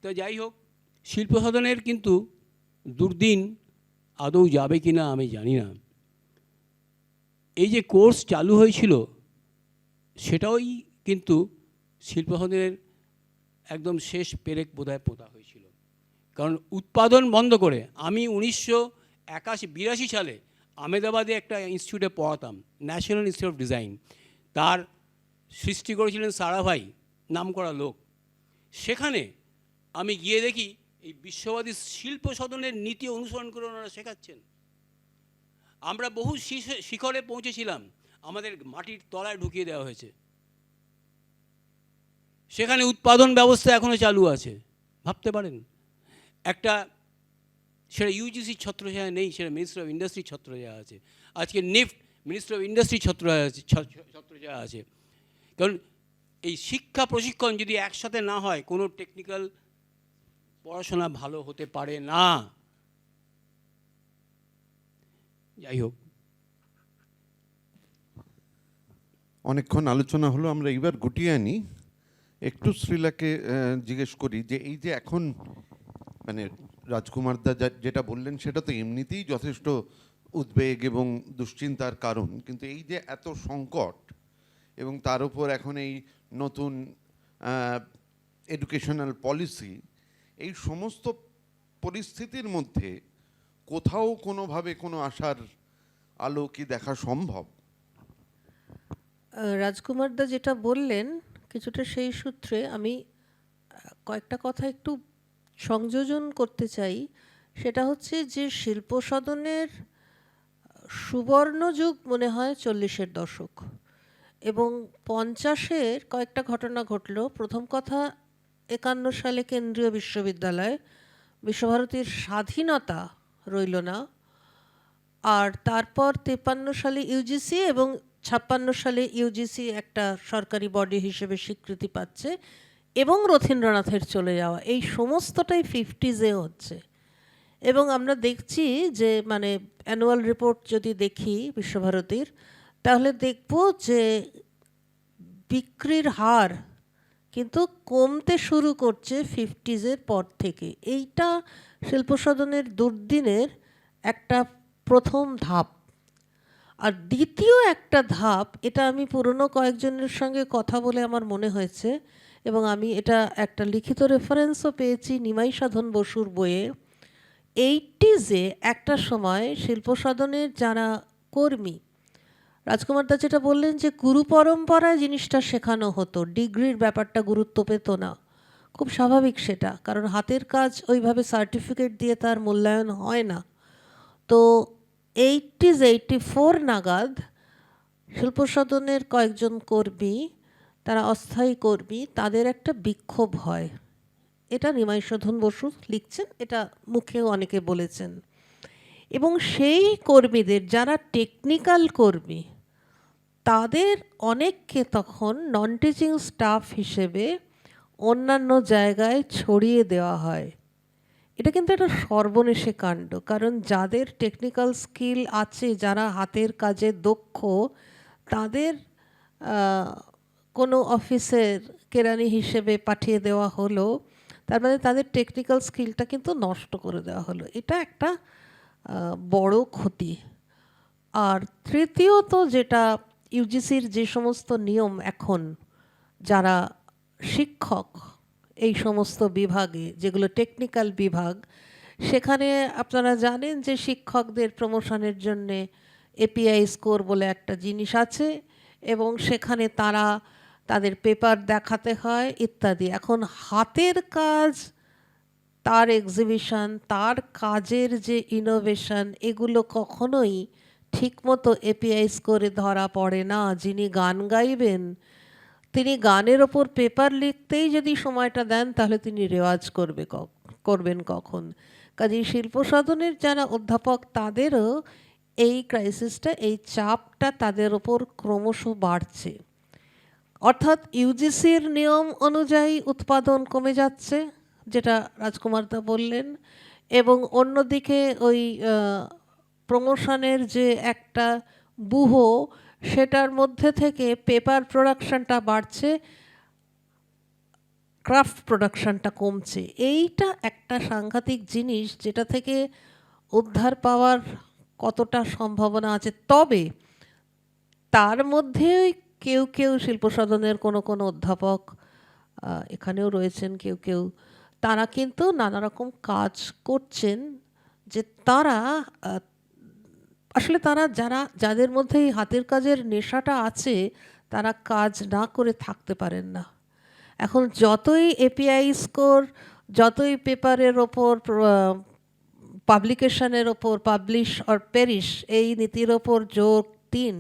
তো যাই হোক, শিল্প সদনের কিন্তু দুর্দিন আদৌ যাবে কি না আমি জানি না। এই যে কোর্স চালু হয়েছিল সেটাই কিন্তু শিল্প সদনের একদম শেষ পেরেক বোধহয় পোতা হয়েছিল। কারণ উৎপাদন বন্ধ করে আমি 1982 সালে আহমেদাবাদে একটা ইনস্টিটিউটে পড়াতাম, ন্যাশনাল ইনস্টিটিউট অফ ডিজাইন। তার সৃষ্টি করেছিলেন সারাভাই, নামকরা লোক। সেখানে আমি গিয়ে দেখি এই বিশ্ববাদী শিল্প সদনের নীতি অনুসরণ করে ওনারা শেখাচ্ছেন। আমরা বহু শিখরে পৌঁছেছিলাম, আমাদের মাটির তলায় ঢুকিয়ে দেওয়া হয়েছে। সেখানে উৎপাদন ব্যবস্থা এখনও চালু আছে, ভাবতে পারেন। একটা সেটা ইউজিসির ছত্রছায়া নেই, সেটা মিনিস্ট্রি অফ ইন্ডাস্ট্রির ছত্রছায়া আছে। আজকে নিফট মিনিস্ট্রি অফ ইন্ডাস্ট্রির ছত্রছায়া আছে। কারণ এই শিক্ষা প্রশিক্ষণ যদি একসাথে না হয়, কোনো টেকনিক্যাল পড়াশোনা ভালো হতে পারে না। যাই হোক, অনেকক্ষণ আলোচনা হলো, আমরা এইবার গুটিয়ে আনি। একটু শ্রীলাকে জিজ্ঞেস করি যে এই যে এখন মানে রাজকুমার দা যেটা বললেন সেটা তো এমনিতেই যথেষ্ট উদ্বেগ এবং দুশ্চিন্তার কারণ, কিন্তু এই যে এত সংকট এবং তার উপর এখন এই নতুন এডুকেশনাল পলিসি, এই সমস্ত পরিস্থিতির মধ্যে কোথাও কোনোভাবে কোনো আশার আলো কি দেখা সম্ভব? রাজকুমার দা যেটা বললেন কিছুটা সেই সূত্রে আমি কয়েকটা কথা একটু সংযোজন করতে চাই। সেটা হচ্ছে যে শিল্প সদনের সুবর্ণ যুগ মনে হয় 40-এর দশক, এবং 50-এর কয়েকটা ঘটনা ঘটলো। প্রথম কথা, 51 সালে কেন্দ্রীয় বিশ্ববিদ্যালয়, বিশ্বভারতীর স্বাধীনতা রইল না। আর তারপর 53 সালে ইউজিসি, এবং 56 সালে ইউজিসি একটা সরকারি বডি হিসেবে স্বীকৃতি পাচ্ছে, এবং রথীন্দ্রনাথের চলে যাওয়া, এই সমস্তটাই 50s হচ্ছে। এবং আমরা দেখছি যে মানে অ্যানুয়াল রিপোর্ট যদি দেখি বিশ্বভারতীর, তাহলে দেখব যে বিক্রির হার কিন্তু কমতে শুরু করছে 50s পর থেকে। এইটা শিল্প সদনের দুর্দিনের একটা প্রথম ধাপ। আর দ্বিতীয় একটা ধাপ, এটা আমি পুরনো কয়েকজনের সঙ্গে কথা বলে আমার মনে হয়েছে, এবং আমি এটা একটা লিখিত রেফারেন্সও পেয়েছি নিমাই সাধন বসুর বইয়ে। 80s একটা সময় শিল্প সদনের যারা কর্মী, রাজকুমার দা যেটা বললেন যে গুরু পরম্পরায় জিনিসটা শেখানো হতো, ডিগ্রির ব্যাপারটা গুরুত্ব পেত না। খুব স্বাভাবিক সেটা, কারণ হাতের কাজ ওইভাবে সার্টিফিকেট দিয়ে তার মূল্যায়ন হয় না। তো 80s 84 নাগাদ শিল্প সদনের কয়েকজন কর্মী, তারা অস্থায়ী কর্মী, তাদের একটা বিক্ষোভ হয়। এটা নিমাই সাধন বসু লিখছেন, এটা মুখেও অনেকে বলেছেন। এবং সেই কর্মীদের যারা টেকনিক্যাল কর্মী, তাদের অনেককে তখন নন টিচিং স্টাফ হিসেবে অন্যান্য জায়গায় ছড়িয়ে দেওয়া হয়। এটা কিন্তু একটা সর্বনেশে কাণ্ড, কারণ যাদের টেকনিক্যাল স্কিল আছে, যারা হাতের কাজে দক্ষ, তাদের কোনো অফিসের কেরানি হিসেবে পাঠিয়ে দেওয়া হলো, তার মানে তাদের টেকনিক্যাল স্কিলটা কিন্তু নষ্ট করে দেওয়া হলো। এটা একটা বড় ক্ষতি। আর তৃতীয়ত, যেটা ইউজিসির যে সমস্ত নিয়ম এখন, যারা শিক্ষক এই সমস্ত বিভাগে, যেগুলো টেকনিক্যাল বিভাগ, সেখানে আপনারা জানেন যে শিক্ষকদের প্রমোশনের জন্যে এপিআই স্কোর বলে একটা জিনিস আছে, এবং সেখানে তারা তাদের পেপার দেখাতে হয় ইত্যাদি। এখন হাতের কাজ, তার এক্সিবিশন, তার কাজের যে ইনোভেশন, এগুলো কখনোই ঠিকমতো এপিআই স্কোরে ধরা পড়ে না। যিনি গান গাইবেন, তিনি গানের ওপর পেপার লিখতেই যদি সময়টা দেন, তাহলে তিনি রেওয়াজ করবেন কখন? কাজেই শিল্প সাধনের যারা অধ্যাপক তাদেরও এই ক্রাইসিসটা, এই চাপটা তাদের ওপর ক্রমশ বাড়ছে। অর্থাৎ ইউজিসির নিয়ম অনুযায়ী উৎপাদন কমে যাচ্ছে, যেটা রাজকুমার দা বললেন, এবং অন্যদিকে ওই প্রমোশনের যে একটা ব্যূহ, সেটার মধ্যে থেকে পেপার প্রোডাকশনটা বাড়ছে, ক্রাফট প্রোডাকশনটা কমছে। এইটা একটা সাংঘাতিক জিনিস, যেটা থেকে উদ্ধার পাওয়ার কতটা সম্ভাবনা আছে। তবে তার মধ্যে কেউ কেউ শিল্প সাধনের কোনো কোনো অধ্যাপক এখানেও রয়েছেন, কেউ কেউ তারা কিন্তু নানা রকম কাজ করছেন, যে তারা আসলে তারা যাদের মধ্যে এই হাতের কাজের নেশাটা আছে, তারা কাজ না করে থাকতে পারেন না। এখন যতই এপিআই স্কোর, যতই পেপারের ওপর, পাবলিকেশনের ওপর, পাবলিশ অর পেরিশ এই নীতির ওপর জোর দিন,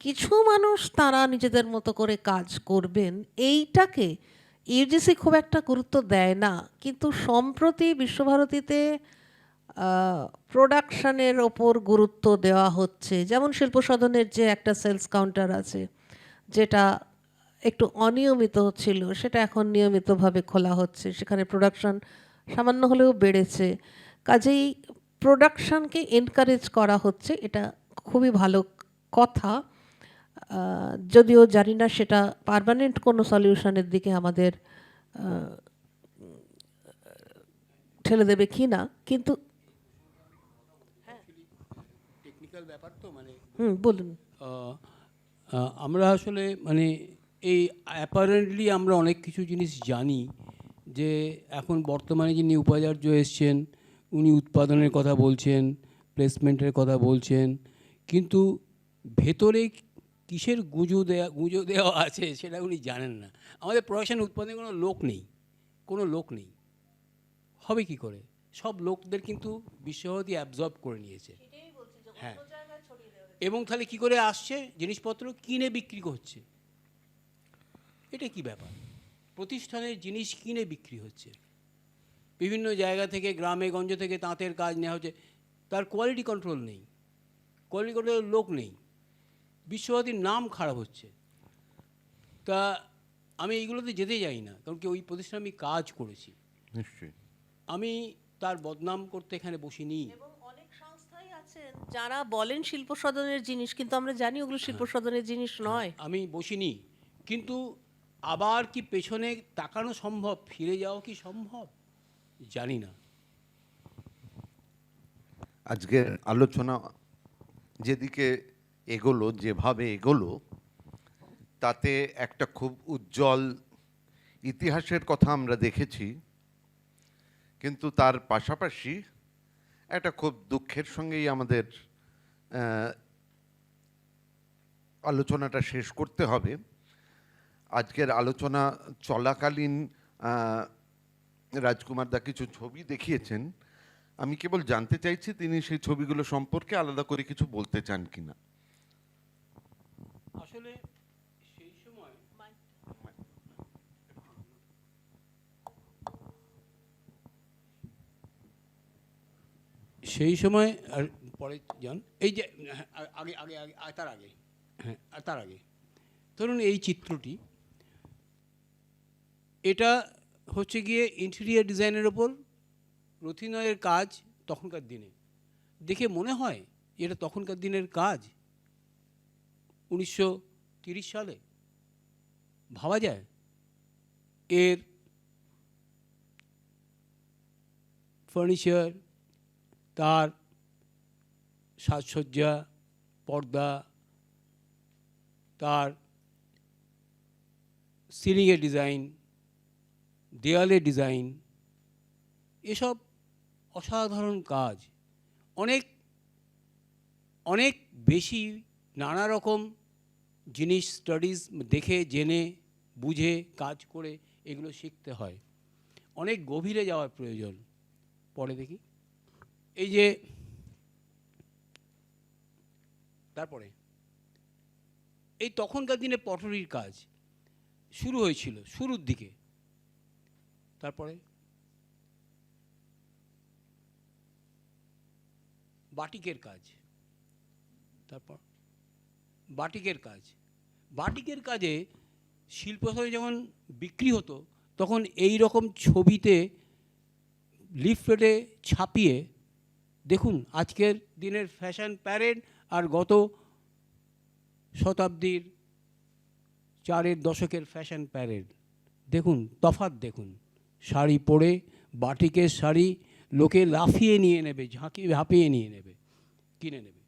কিছু মানুষ তারা নিজেদের মতো করে কাজ করবেন, এইটাকে ইউজিসি খুব একটা গুরুত্ব দেয় না। কিন্তু সম্প্রতি বিশ্বভারতীতে প্রোডাকশনের ওপর গুরুত্ব দেওয়া হচ্ছে। যেমন শিল্প সাধনের যে একটা সেলস কাউন্টার আছে, যেটা একটু অনিয়মিত ছিল, সেটা এখন নিয়মিতভাবে খোলা হচ্ছে, সেখানে প্রোডাকশন সামান্য হলেও বেড়েছে। কাজেই প্রোডাকশনকে এনকারেজ করা হচ্ছে, এটা খুবই ভালো কথা। যদিও জানি না সেটা পার্মানেন্ট কোনো সলিউশনের দিকে আমাদের ঠেলে দেবে কি না, কিন্তু টেকনিক্যাল ব্যাপার তো, মানে বলুন। আমরা আসলে মানে এই অ্যাপারেন্টলি আমরা অনেক কিছু জিনিস জানি, যে এখন বর্তমানে যিনি উপাচার্য এসছেন উনি উৎপাদনের কথা বলছেন, প্লেসমেন্টের কথা বলছেন, কিন্তু ভেতরে কিসের গুঁজো দেওয়া আছে সেটা উনি জানেন না। আমাদের প্রোডাকশন উৎপাদনে কোনো লোক নেই, হবে কি করে? সব লোকদের কিন্তু বিশ্বভারতী অ্যাবজর্ব করে নিয়েছে। হ্যাঁ, এবং তাহলে কি করে আসছে জিনিসপত্র কিনে বিক্রি করছে? এটা কি ব্যাপার? প্রতিষ্ঠানের জিনিস কিনে বিক্রি হচ্ছে, বিভিন্ন জায়গা থেকে, গ্রামে গঞ্জ থেকে তাঁতের কাজ নেওয়া হচ্ছে, তার কোয়ালিটি কন্ট্রোল নেই, কোয়ালিটি কন্ট্রোলের লোক নেই, বিশ্বভারতীর নাম খারাপ হচ্ছে। তা আমি এইগুলোতে যেতে যাই না, কারণ কি ওই প্রতিষ্ঠানে আমি কাজ করেছি, নিশ্চয়ই আমি তার বদনাম করতে এখানে বসিনি। এবং অনেক সংস্থাই আছেন যারা বলেন শিল্প সাধনের জিনিস, কিন্তু আমরা জানি ওগুলো শিল্প সাধনের জিনিস নয়। আমি বসিনি, কিন্তু আবার কি পেছনে তাকানো সম্ভব, ফিরে যাওয়া কি সম্ভব, জানি না। আজকের আলোচনা যেদিকে এগোলো, যেভাবে এগোলো, তাতে একটা খুব উজ্জ্বল ইতিহাসের কথা আমরা দেখেছি, কিন্তু তার পাশাপাশি একটা খুব দুঃখের সঙ্গেই আমাদের আলোচনাটা শেষ করতে হবে। আজকের আলোচনা চলাকালীন রাজকুমার দা কিছু ছবি দেখিয়েছেন, আমি কেবল জানতে চাইছি তিনি সেই ছবিগুলো সম্পর্কে আলাদা করে কিছু বলতে চান কিনা। আসলে সেই সময় আর পরে যান, এই যে আগে আগে আগে তার আগে, হ্যাঁ তার আগে ধরুন এই চিত্রটি, এটা হচ্ছে গিয়ে ইন্টেরিয়ার ডিজাইনের ওপর রথিনয়ের কাজ তখনকার দিনে। দেখে মনে হয় এটা তখনকার দিনের কাজ, 1930 সালে ভাবা যায়। এর ফার্নিচার, তার সাজসজ্জা, পর্দা, তার সিলিংয়ের ডিজাইন, দেয়ালের ডিজাইন, এসব অসাধারণ কাজ। অনেক অনেক বেশি নানা রকম জিনিস স্টাডিজ দেখে জেনে বুঝে কাজ করে এগুলো শিখতে হয়, অনেক গভীরে যাওয়ার প্রয়োজন। পরে দেখি এই যে, তারপরে এই তখনকার দিনে পটরির কাজ শুরু হয়েছিল শুরুর দিকে। তারপরে বাটিকের কাজ, তারপর বাটিকের কাজ। বাটিকের কাজে শিল্পসামগ্রী যখন বিক্রি হতো তখন এই রকম ছবিতে লিফলেটে ছাপিয়ে, দেখুন আজকের দিনের ফ্যাশন প্যারেড আর গত শতাব্দীর 4-এর দশকের ফ্যাশন প্যারেড, দেখুন তফাৎ দেখুন। শাড়ি পরে বাটিকের শাড়ি লোকে লাফিয়ে নিয়ে নেবে, ঝাঁপিয়ে নিয়ে নেবে, কিনে নেবে।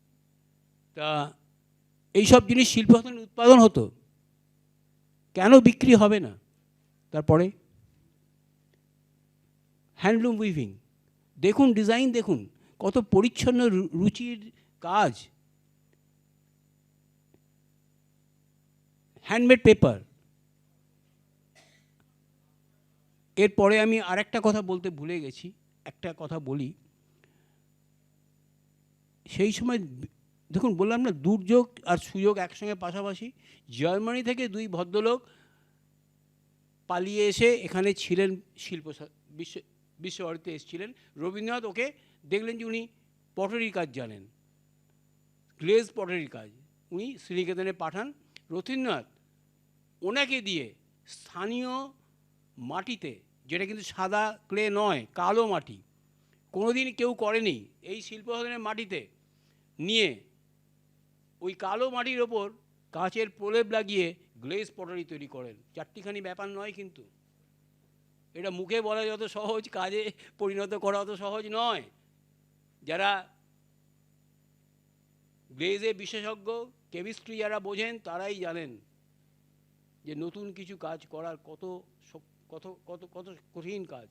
তা এইসব জিনিস শিল্পসামগ্রী উৎপাদন হতো, কেন বিক্রি হবে না? তারপরে হ্যান্ডলুম উইভিং, দেখুন ডিজাইন, দেখুন কত পরিচ্ছন্ন রুচির কাজ। Handmade paper. এরপরে আমি আরেকটা কথা বলতে ভুলে গেছি, একটা কথা বলি। সেই সময় দেখুন, বললাম না দুর্যোগ আর সুযোগ একসঙ্গে পাশাপাশি। জার্মানি থেকে 2 ভদ্রলোক পালিয়ে এসে এখানে ছিলেন, বিশ্বভারতীতে এসেছিলেন। রবীন্দ্রনাথ ওকে দেখলেন যে উনি পটারির কাজ জানেন, গ্লেজ পটারির কাজ, উনি শ্রীনিকেতনে পাঠান। রবীন্দ্রনাথ ওনাকে দিয়ে স্থানীয় মাটিতে, যেটা কিন্তু সাদা ক্লে নয়, কালো মাটি, কোনোদিন কেউ করেনি, এই শিল্পসাধনের মাটিতে নিয়ে ওই কালো মাটির ওপর কাঁচের প্রলেপ লাগিয়ে গ্লেজ পটারি তৈরি করেন। চারটিখানি ব্যাপার নয় কিন্তু, এটা মুখে বলা যত সহজ, কাজে পরিণত করা অত সহজ নয়। যারা গ্লেজে বিশেষজ্ঞ, কেমিস্ট্রি যারা বোঝেন, তারাই জানেন যে নতুন কিছু কাজ করার কত কত কত কত কঠিন কাজ।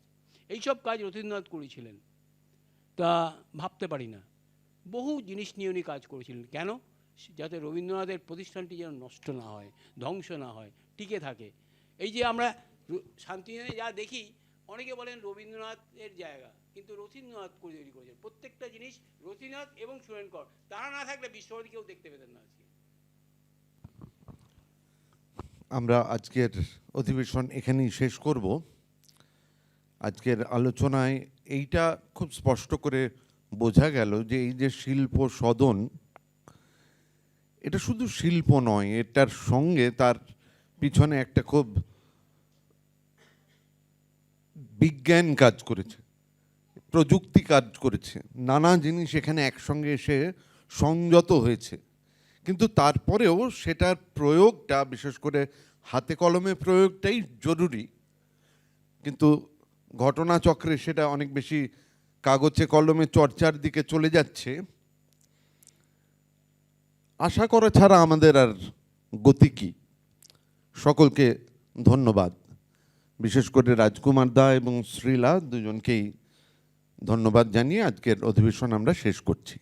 এইসব কাজ রবীন্দ্রনাথ করেছিলেন। তা ভাবতে পারি না, বহু জিনিস নিয়ে উনি কাজ করেছিলেন। কেন? যাতে রবীন্দ্রনাথের প্রতিষ্ঠানটি যেন নষ্ট না হয়, ধ্বংস না হয়, টিকে থাকে। এই যে আমরা শান্তিনিকেতনে যা দেখি, অনেকে বলেন রবীন্দ্রনাথের জায়গা, কিন্তু রবীন্দ্রনাথ করে তৈরি করেছেন প্রত্যেকটা জিনিস। রবীন্দ্রনাথ এবং সুরেনকর, তারা না থাকলে বিশ্বভারতী কেউ দেখতে পেতেন না আজকে। আমরা আজকের অধিবেশন এখানেই শেষ করব। আজকের আলোচনায় এইটা খুব স্পষ্ট করে বোঝা গেল যে এই যে শিল্প সদন, এটা শুধু শিল্প নয়, এটার সঙ্গে তার পিছনে একটা খুব বিজ্ঞান কাজ করেছে, প্রযুক্তি কাজ করেছে, নানা জিনিস এখানে একসঙ্গে এসে সংযত হয়েছে। কিন্তু তারপরেও সেটার প্রয়োগটা, বিশেষ করে হাতে কলমে প্রয়োগটাই জরুরি। কিন্তু ঘটনাচক্রে সেটা অনেক বেশি কাগজে কলমে চর্চার দিকে চলে যাচ্ছে। আশা করা ছাড়া আমাদের আর গতি কি? সকলকে ধন্যবাদ, বিশেষ করে রাজকুমার দা এবং শ্রীলা দুজনকেই ধন্যবাদ জানিয়ে আজকের অধিবেশন আমরা শেষ করছি।